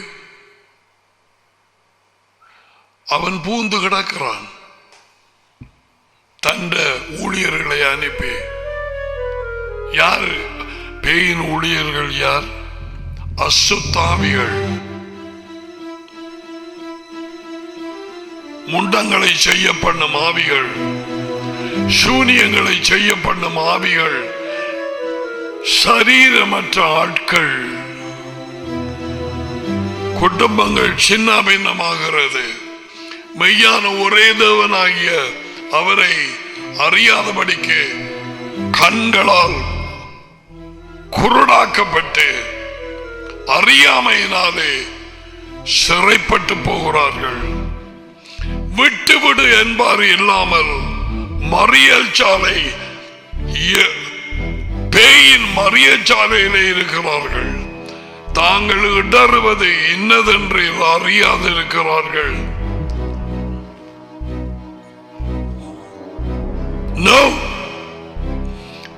அவன் பூந்து கிடக்கிறான். தந்த ஊழியர்களை அனுப்பி. யார் பேயின் ஊழியர்கள்? யார்? அசுத்தாவிகள், முண்டங்களை செய்ய பண்ணும் ஆவிகள், சூனியங்களை செய்ய பண்ணும் ஆவிகள், சரீரமற்ற ஆட்கள். குடும்பங்கள் சின்ன பின்னமாகிறது. மெய்யான ஒரே தேவனாகிய அவரை அறியாதபடிக்கு கண்களால் குருடாக்கப்பட்டு அறியாமையினாலே சிறைப்பட்டு போகிறார்கள். விட்டுவிடு என்பார் இல்லாமல் மறியல் சாலை, பேயின் மறியல் சாலையிலே இருக்கிறார்கள். தாங்கள் இடறுவது இன்னதென்று அறியாதிருக்கிறார்கள். No,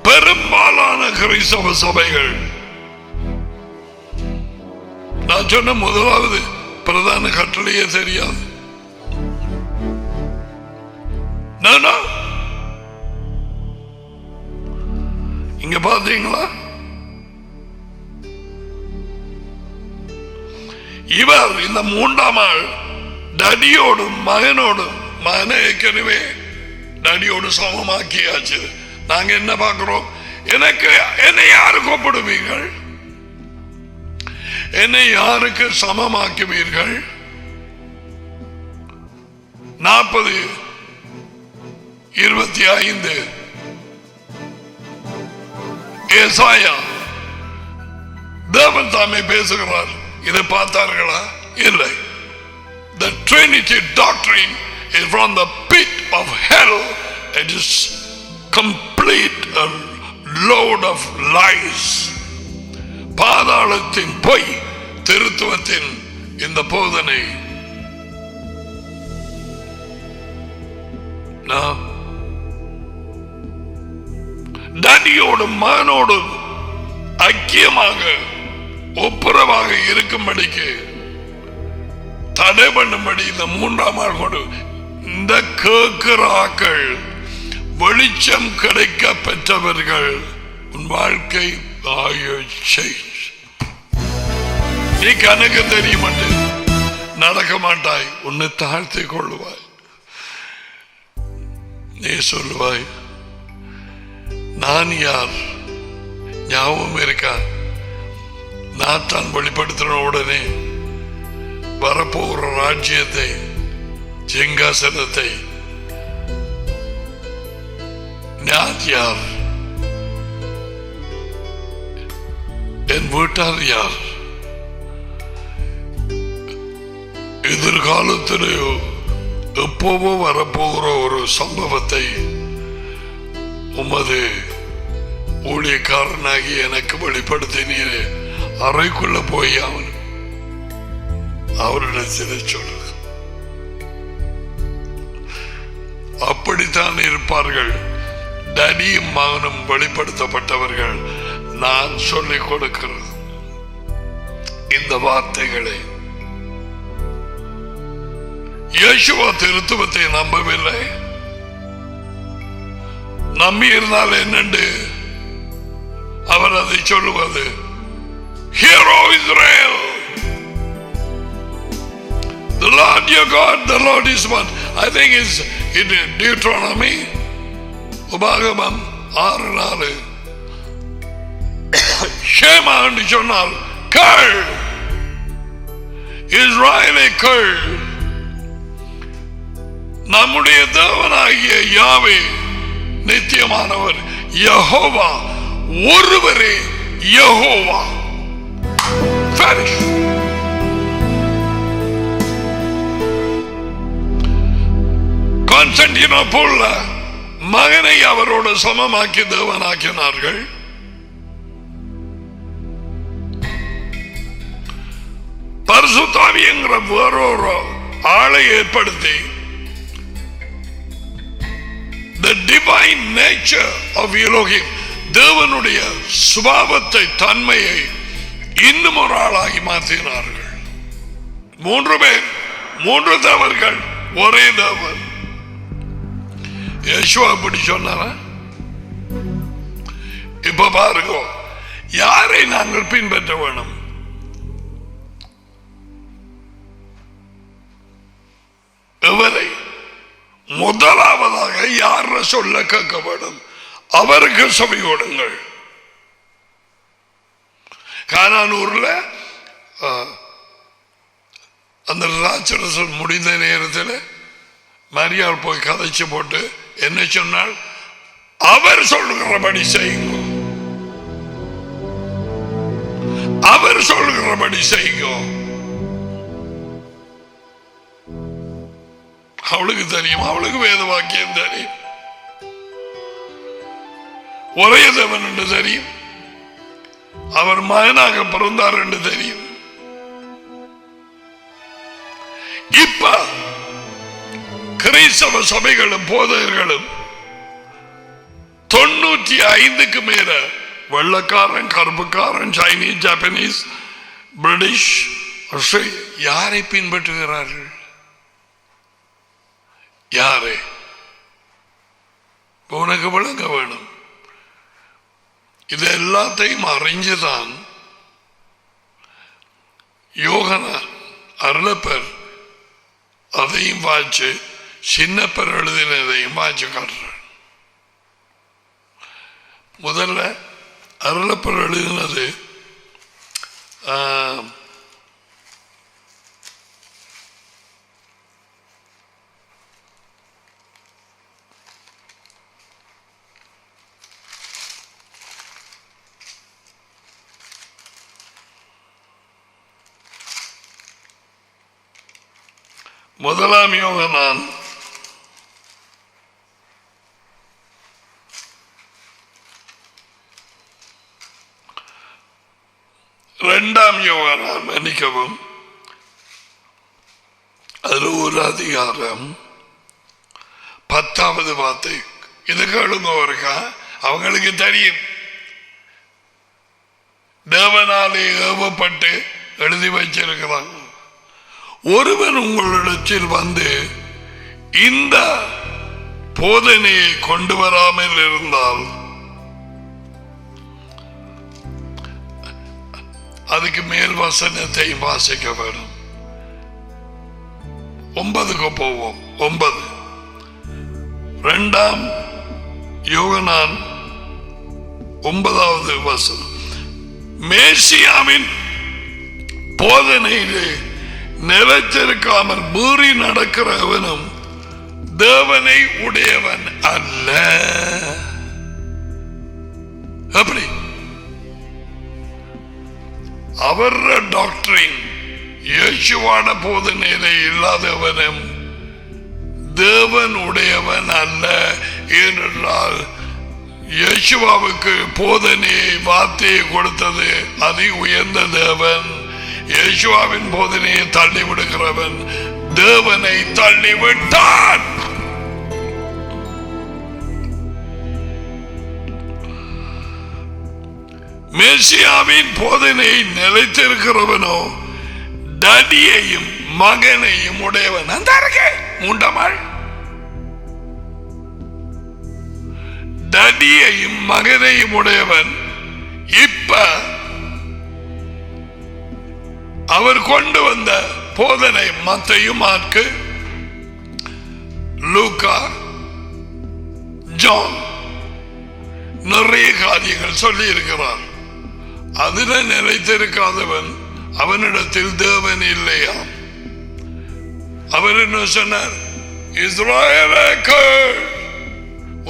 பெரும்பாலான கிறிஸ்தவ சபைகள், நான் சொன்ன முதலாவது பிரதான கட்டளையே தெரியாது. இங்க பாத்தீங்களா? இவர் இந்த 3ஆம் ஆள் டடியோடும் மகனோடும், மகனை ஏற்கனவே டடியோடு சமமாக்கியாச்சு. நாங்க என்ன பார்க்கிறோம்? என்னை யாரு கூப்பிடுவீர்கள்? என்னை யாருக்கு சமமாக்குவீர்கள்? 40:25 ஏசாயா தேவன் தாமே பேசுகிறார். இதை பார்த்தார்களா? இல்லை. The Trinity doctrine is from the pit of hell. It is complete a load of lies. பாதாளத்தின் பொய், திருத்துவத்தின் இந்த போதனை டடியோடும் மகனோடும் ஐக்கியமாக ஒப்புரவாக இருக்கும்படிக்கு தடை பண்ணும்படி இந்த 3ஆம் ஆள் கொண்டு இந்த கேட்கிறாக்கள் வெளிச்சம் கிடைக்க பெற்றவர்கள். உன் வாழ்க்கை நீ கணக்கு தெரிய மாட்டேன், நடக்க மாட்டாய், உன்னை தாழ்த்திக் கொள்ளுவாய். நீ சொல்லுவாய், நான் யார்? ஞாபகம் இருக்கா? நான் தான் வெளிப்படுத்தின உடனே வரப்போகிற ராஜ்யத்தை, சிங்காசனத்தை நான் யார்? என் வீட்டார் யார்? எதிர்காலத்திலேயோ எப்போவோ வரப்போகிற ஒரு சம்பவத்தை உமது ஊழியக்காரனாகி எனக்கு வெளிப்படுத்தினீரே, அறைக்குள்ள போய் அவரிடத்தில் சொல்லு. அப்படித்தான் இருப்பார்கள் டடியும் மகனும் வெளிப்படுத்தப்பட்டவர்கள். நான் சொல்லிக் கொடுக்கிறது இந்த வார்த்தைகளை. இயேசுவா திருத்துவத்தை நம்பவில்லை. நம்பி இருந்தால் என்னண்டு அவர் அதை சொல்லுவது? Hear, O Israel, the Lord your God, the Lord is one. I think it's in Deuteronomy, உபாகமம் 6:4. ஷேமா என்று சொன்னால் கேள், இஸ்ராயேலை கேள், நம்முடைய தேவனாகிய யாவே நித்தியமானவர், யெகோவா ஒருவரே யெகோவா. கான்ஸ்டன்டினோப்புள் மகனை அவரோடு சமமாக்கி தேவனாக்கினார்கள். பரிசுத்த ஆவிங்கிற வேறொரு ஆளை ஏற்படுத்தி the divine nature of Elohim, தேவனுடைய சுபாவத்தை, தன்மையை இன்னும் ஒரு ஆளாகி மாற்றினார்கள். 3 பேர், 3 தேவர்கள், ஒரே தேவன். யேசுவா அப்படி சொன்னாரா? இப்ப பாருங்க, யாரை நாங்கள் பின்பற்ற வேணும்? எவரை? முதலாவதாக யார சொல்ல கேட்க வேண்டும்? அவருக்கு செவி கொடுங்கள். கானானூர்ல அந்த ராட்சரசன் முடிந்த நேரத்தில் மரியாள் போய் கதைச்சு போட்டு என்ன சொன்னால், அவர் சொல்லுகிறபடி செய்யுங்க, அவர் சொல்லுகிறபடி செய்யுங்க. அவளுக்கு தெரியும், அவளுக்கு வேத வாக்கியம் தெரியும், ஒரே தேவன் என்று தெரியும், அவர் மகனாக பிறந்தார் என்று தெரியும். இப்ப கிறிஸ்தவ சபைகளும் போதகர்களும் 95க்கு மேல வெள்ளக்காரன், கருப்புக்காரன், சைனீஸ், ஜப்பானீஸ், பிரிட்டிஷ், யாரை பின்பற்றுகிறார்கள்? யாரை? உனக்கு விளங்க வேணும். இது எல்லாத்தையும் அறிஞ்சுதான் யோகனான் அருளப்பர் அதையும் வாய்ச்சு, சின்னப்பர் எழுதினதையும் வாய்ச்சு காட்டுறார். முதல்ல அருளப்பர் எழுதினது முதலாம் யோகனான் 1 இரண்டாம் யோவான் மன்னிக்கவும், அது ஒரு அதிகாரம் 10வது வார்த்தை. இது கேளுங்க ஒருக்கா, அவங்களுக்கு தெரியும். தேவனாலே ஏவப்பட்டு எழுதி வச்சிருக்கிறாங்க. ஒருவன் உங்களிடத்தில் வந்து இந்த போதனையை கொண்டு வராமல் இருந்தால் அதுக்கு மேல் வசனத்தை வாசிக்க வேண்டும். 9க்கு போவோம். 9 2ஆம் யோவான் 9வது வசனம். மேசியாவின் போதனையிலே நிலைத்திருக்காமல் மீறி நடக்கிறவனும் தேவனை உடையவன் அல்ல. அப்படி அவர் டாக்டரின் இயேசுவான போதனையிலே இல்லாதவனும் தேவன் உடையவன் அல்ல. ஏனென்றால் இயேசுவாவுக்கு போதனையை வார்த்தையை கொடுத்தது அதி உயர்ந்த தேவன். இயேசுவாவின் போதனையை தள்ளிவிடுகிறவன் தேவனை தள்ளிவிட்டான். மேசியாவின் போதனையை நிலைத்திருக்கிறவனோ டடியையும் மகனையும் உடையவன். அந்த மூண்டமாள் டடியையும் மகனையும் உடையவன். இப்ப அவர் கொண்டு வந்த போதனை மத்தேயு, மாற்கு, லூக்கா, ஜான் நிறைய காரியங்கள் சொல்லி இருக்கிறார். அதில் நிலைத்திருக்காதவன் அவனிடத்தில் தேவன் இல்லையா? அவர் என்ன சொன்னார்? இஸ்ராயேலுக்கு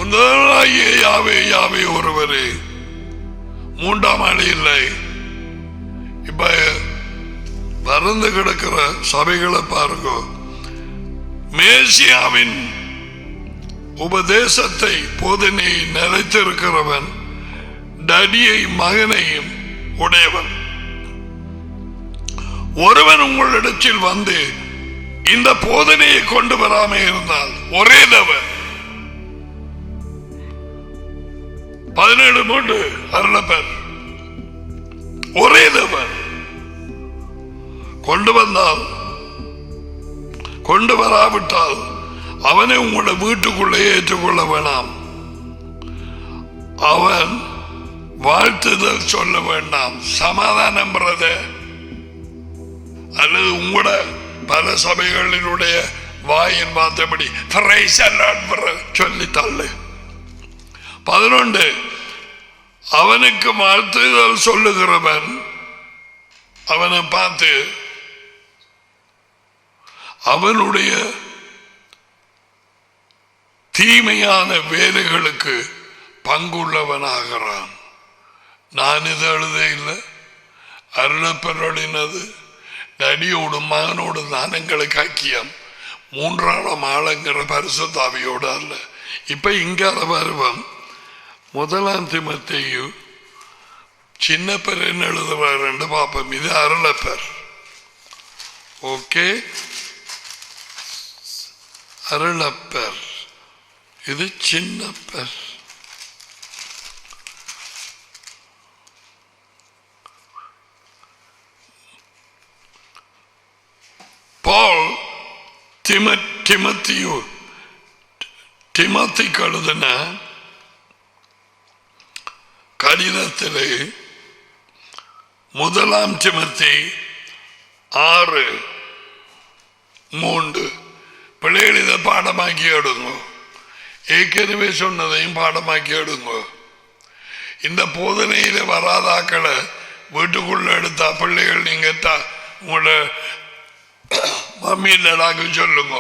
உன்னதனாகிய யாவே யாவே ஒருவரே, மூன்றாம் ஆள் இல்லை. இப்ப மறந்து கிடக்கிற சபைகளை பாருங்க. மேசியாவின் உபதேசத்தை போதனையை நிலைத்திருக்கிறவன் டடியை மகனையும் உடையவன். ஒருவன் உங்களிடத்தில் வந்து இந்த போதனையை கொண்டு வராமல் இருந்தால் ஒரே தேவன். 17 அருளப்பர் ஒரே தேவன் கொண்டு வந்தால், கொண்டு வராவிட்டால் அவனை உங்களுடைய வீட்டுக்குள்ளே ஏற்றுக்கொள்ள வேண்டாம். அவன் வாழ்த்துதல் சொல்ல வேண்டாம். சமாதானம் பிரதர் அல்லது உங்களோட பல சபைகளினுடைய வாயின் பார்த்தபடி சொல்லி தள்ளு. 11 அவனுக்கு வாழ்த்துதல் சொல்லுகிறவன் அவனை பார்த்து அவனுடைய தீமையான வேலைகளுக்கு பங்குள்ளவனாகிறான். நான் இது எழுத இல்லை, அருளப்பெறடினது நடியோடு மகனோடு தான் எங்களுக்கு ஐக்கியம். 3ஆம் ஆளுங்கிற பரிசுத்தாவியோடு அல்ல. இப்ப இங்கால வருவம் 1 தீமோத்தேயு சின்ன பேர் என்ன எழுதுவார் பாப்போம். இது அருளப்பர். ஓகே, அருளப்பர். இது சின்ன பேர். பால் திமோத்தி எழுதின கடிதத்திலே 1 திமோத்தி 6:3 பிள்ளைகள் இதை பாடமாக்கி எடுங்க. ஏற்கனவே சொன்னதையும் பாடமாக்கி எடுங்க. இந்த போதனையில வராதாக்களை வீட்டுக்குள்ள எடுத்தா பிள்ளைகள் நீங்க உங்களோட மம்மி லடாக்கு சொல்லுங்க.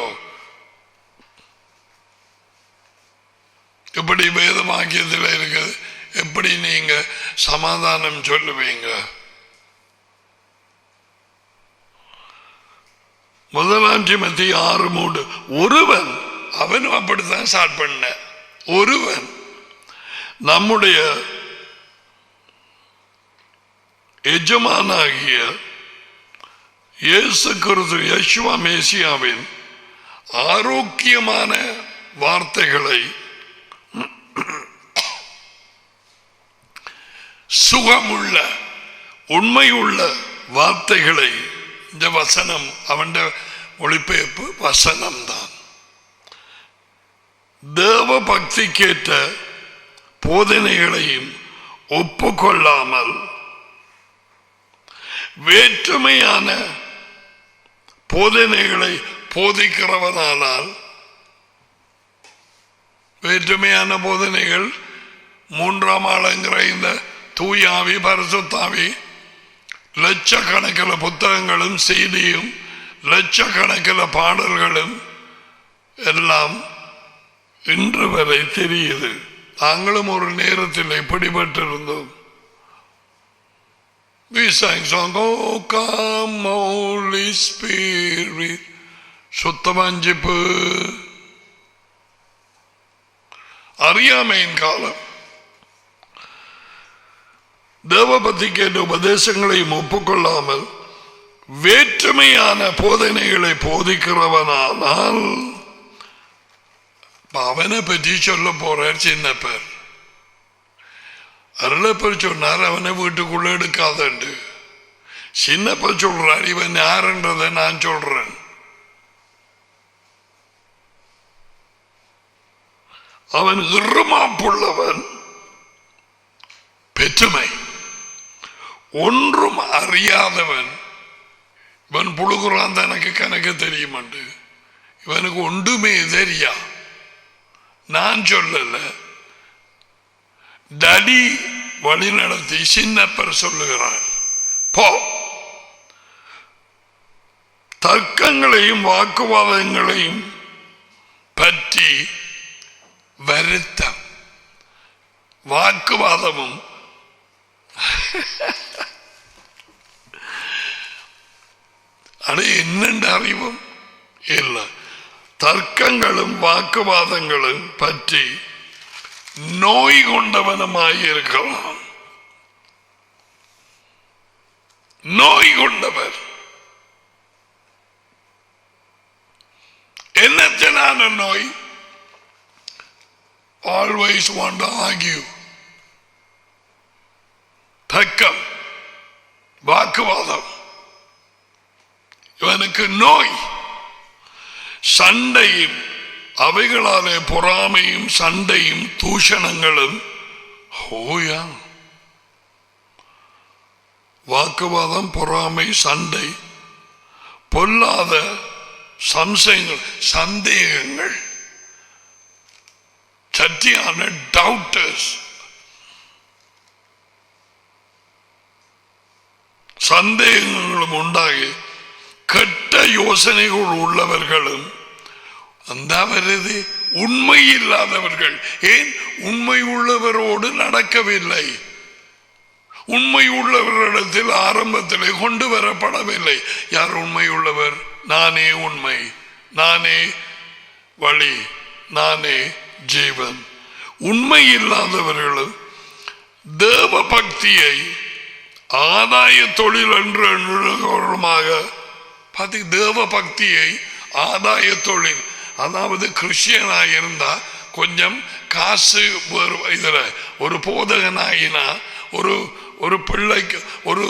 எப்படி வேதமாக்கியத்தில் இருக்குது, எப்படி நீங்க சமாதானம் சொல்லுவீங்க? 1 தீமோத்தி 6:3 ஒருவன், அவனும் அப்படித்தான் ஸ்டார்ட் பண்ண. ஒருவன் நம்முடைய எஜமானாகிய இயேசு கிறிஸ்து யெஷுவா மேசியாவின் ஆரோக்கியமான வார்த்தைகளை, சுகமுள்ள உண்மையுள்ள வார்த்தைகளை, இந்த வசனம் அவன் ஒளிபெயர்ப்பு வசனம் தான். தேவ பக்திக்கேற்ற போதனைகளையும் ஒப்புக்கொள்ளாமல் வேற்றுமையான போதனைகளை போதிக்கிறவனானால், வேற்றுமையான போதனைகள் மூன்றாம் ஆளுங்கிற இந்த தூயாவி பரிசுத்தாவி லட்சக்கணக்கில் புத்தகங்களும் செய்தியும் லட்சக்கணக்கில் பாடல்களும் எல்லாம் இன்று வரை தெரியுது. நாங்களும் ஒரு நேரத்தில் பிடிபட்டிருந்தோம். We sang song, oh come Holy Spirit, சுத்தமஞ்சிப்பு. அறியாமையின் காலம். தேவபக்திக்கேற்ற உபதேசங்களையும் ஒப்புக்கொள்ளாமல் வேற்றுமையான போதனைகளை போதிக்கிறவனால் அவனை பற்றி சொல்ல போறார் சின்னப்பர். அருளப்பர் சொன்னார் அவனை வீட்டுக்குள்ள எடுக்காதண்டு. சின்னப்பர் சொல்றார் இவன் யாருன்றதை நான் சொல்றேன். அவன் இருமாப்புள்ளவன், பெற்றுமை, ஒன்றும் அறியாதவன். இவன் புழுகுறான் எனக்கு கணக்கு தெரியுமாண்டு. இவனுக்கு ஒன்றுமே தெரியா. நான் சொல்லல, டடி வழி நடத்தி சின்னப்பர் சொல்லுகிறார். போ, தர்க்கங்களையும் வாக்குவாதங்களையும் பற்றி வருத்தம், வாக்குவாதமும் அது என்னென்று அறிவும் இல்லை. தர்க்கங்களும் வாக்குவாதங்களும் பற்றி நோய் கொண்டவனமாயிருக்கலாம். நோய் கொண்டவர் என்னத்தினான நோய்? Always want to argue. தர்க்கம், வாக்குவாதம் இவனுக்கு நோய். சண்டையும் அவைகளாலே பொறாமையும் சண்டையும் தூஷணங்களும், ஹோயா, வாக்குவாதம், பொறாமை, சண்டை, பொல்லாத சம்சயங்கள், சந்தேகங்கள், சத்தியான டவுட்டர்ஸ், சந்தேகங்களும் உண்டாகி கெட்ட யோசனைகள் உள்ளவர்களும் அந்த வருது உண்மை இல்லாதவர்கள். ஏன் உண்மை உள்ளவரோடு நடக்கவில்லை? உண்மை உள்ளவரிடத்தில் ஆரம்பத்திலே கொண்டு வரப்படவில்லை. யார் உண்மை உள்ளவர்? நானே உண்மை, நானே வழி, நானே ஜீவன். உண்மை இல்லாதவர்களும் தேவ பக்தியை ஆதாய தொழில் என்று தேவ பக்தியை ஆதாய தொழில், அதாவது கிறிஸ்டியனாக இருந்தா கொஞ்சம் காசு இதுல ஒரு போதகனாயினா, ஒரு பிள்ளைக்கு ஒரு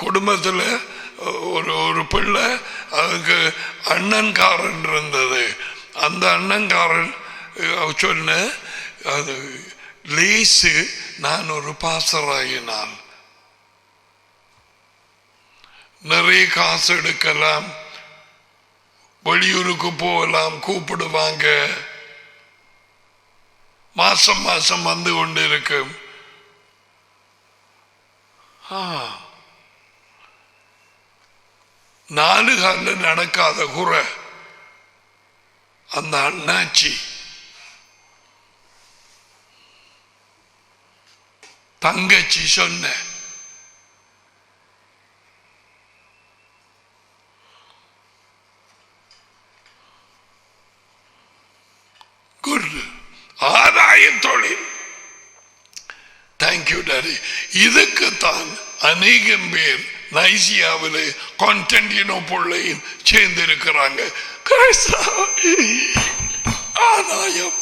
குடும்பத்தில் ஒரு பிள்ளை, அதுக்கு அண்ணன்காரன் இருந்தது. அந்த அண்ணன்காரன் சொன்ன அது லேசு, நான் ஒரு பாசராயினால் நிறைய காசு எடுக்கலாம், வெளியூருக்கு போகலாம், கூப்பிடுவாங்க, மாசம் மாசம் வந்து கொண்டு இருக்கும். நாலு காலில் நடக்காத குறை அந்த அண்ணாச்சி தங்கச்சி சொன்ன ஆதாய தொழில் தேங்க்யூ டாடி. இதுக்குத்தான் அநேகம் பேர் நைசியாவிலே கான்ஸ்டான்டினோப்பிள்ளையும் சேர்ந்திருக்கிறாங்க. ஆதாயம்,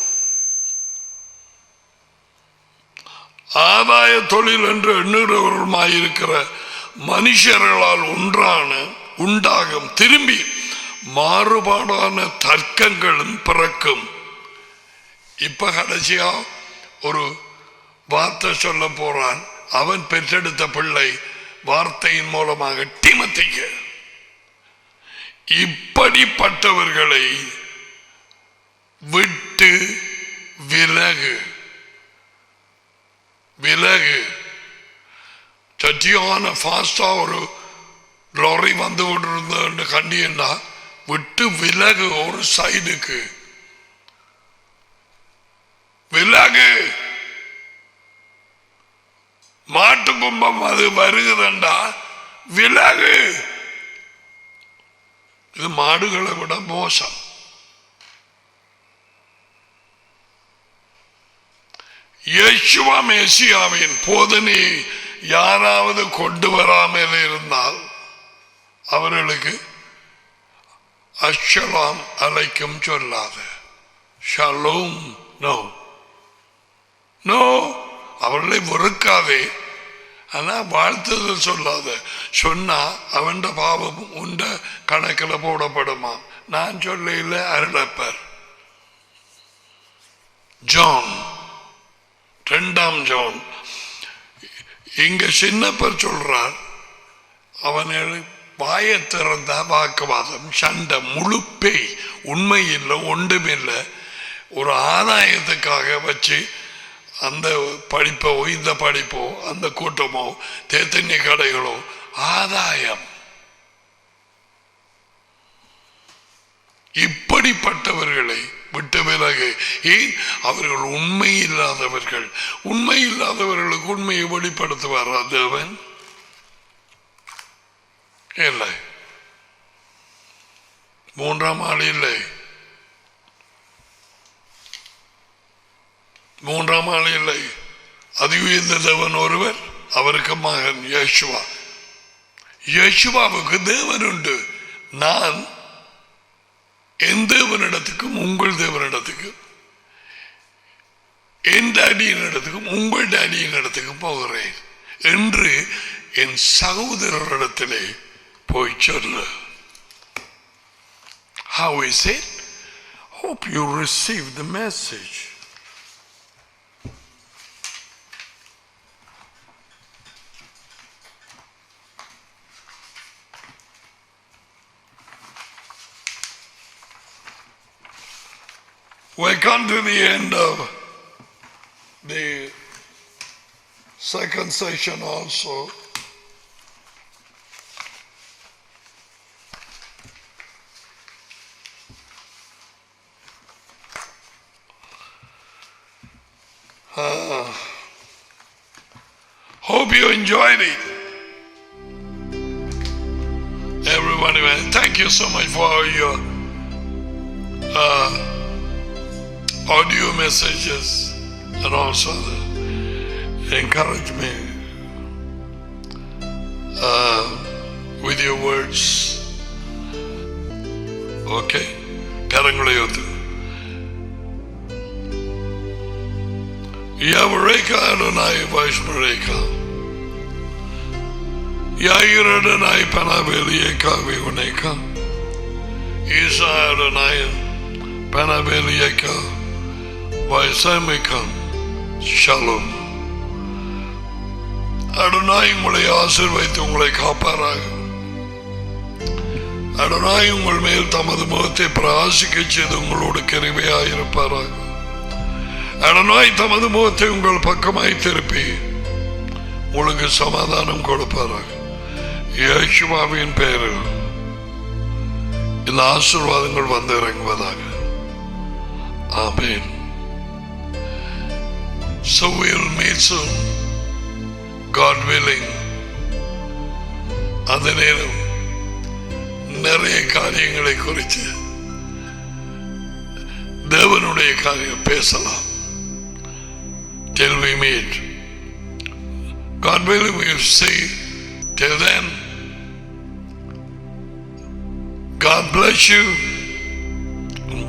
ஆதாய தொழில் என்று எண்ணுகிறவர்களுமாயிருக்கிற மனுஷர்களால் உண்டாகும் திரும்பி மாறுபாடான தர்க்கங்களும் பிறக்கும். இப்ப கடைசியா ஒரு வார்த்தை சொல்ல போறான். அவன் பெற்றெடுத்த பிள்ளை வார்த்தையின் மூலமாக தீமோத்தேயு. இப்படிப்பட்டவர்களை விட்டு விலகு விலகு. சட்டியான ஃபாஸ்டா ஒரு லாரி வந்து கொண்டிருந்த கண்டியண்டா விட்டு விலகு. ஒரு சைடுக்கு விலகு. மாட்டு கும்பம் அது வருகுதண்டா விலகு. இது மாடுகளை விட மோசம். யேசுவா மேசியாவின் போதனை யாராவது கொண்டு வராமல் இருந்தால் அவர்களுக்கு அஸ்ஸலாம் அலைக்கும் சொல்லாத. ஷலோம் நோ நோ. அவர்களை வெறுக்காதே, ஆனா வாழ்த்துதல் சொல்லாத. சொன்னா அவன் பாவம் உண்ட கணக்கில் போடப்படுமா? நான் சொல்ல அருளப்பர் ஜான் 2 ஜான் இங்க சின்னப்பர் சொல்றார், அவன் வாயை திறந்த வாக்குவாதம், சண்டை, முழுப்பே உண்மை இல்லை, ஒன்றுமில்லை. ஒரு ஆதாயத்துக்காக வச்சு அந்த படிப்போ இந்த படிப்போ அந்த கூட்டமோ தேத்தண்ணி கடைகளோ ஆதாயம். இப்படிப்பட்டவர்களை விட்டு விலகு. ஏன்? அவர்கள் உண்மை இல்லாதவர்கள். உண்மை இல்லாதவர்களுக்கு உண்மையை வெளிப்படுத்துவாரா தேவன்? இல்லை. 3ஆம் ஆள் இல்லை. 3ஆம் ஆள் இல்லை. அதி உயர்ந்த தேவன் ஒருவர், அவருக்கு மகன் யேசுவா. யேசுவாவுக்கு தேவன் உண்டு. நான் என் தேவனிடத்துக்கும் உங்கள் தேவனிடத்துக்கும், என் டாடியின் இடத்துக்கும் உங்கள் டாடியின் இடத்துக்கும் போகிறேன் என்று என் சகோதரரிடத்திலே போய் சொல்லு. How is it? Hope you receive the message. We come to the end of the second session also. Hope you enjoyed it. Everyone, thank you so much for your audio messages and also the encouragement with your words. Okay, Karangulayotu Yavareka Adonai Vaishmareka Yair Adonai Panabelieka Vivuneka Isa Adonai Panabelieka Vaisamikam Shalom. Adonai உங்களை ஆசீர்வதித்து உங்களை காப்பாராக. Adonai உங்கள் மேல் தமது முகத்தை பிரகாசிக்கச் செய்து உங்களோடு கிருபையாயிருப்பாராக. Adonai தமது முகத்தை உங்கள் பக்கமாய் திருப்பி உங்களுக்கு சமாதானம் கொடுப்பாராக. இயேசுவின் பெயரில் இந்த ஆசீர்வாதங்கள் வந்து இறங்குவதாக. ஆமென். So we'll meet soon, God willing. அந்த நேரம் நிறைய காரியங்களை குறித்து தேவனுடைய காரியம் பேசலாம். Till we meet, God willing, we'll see. Till then, God bless you.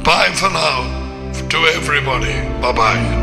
Bye for now to everybody. Bye-bye.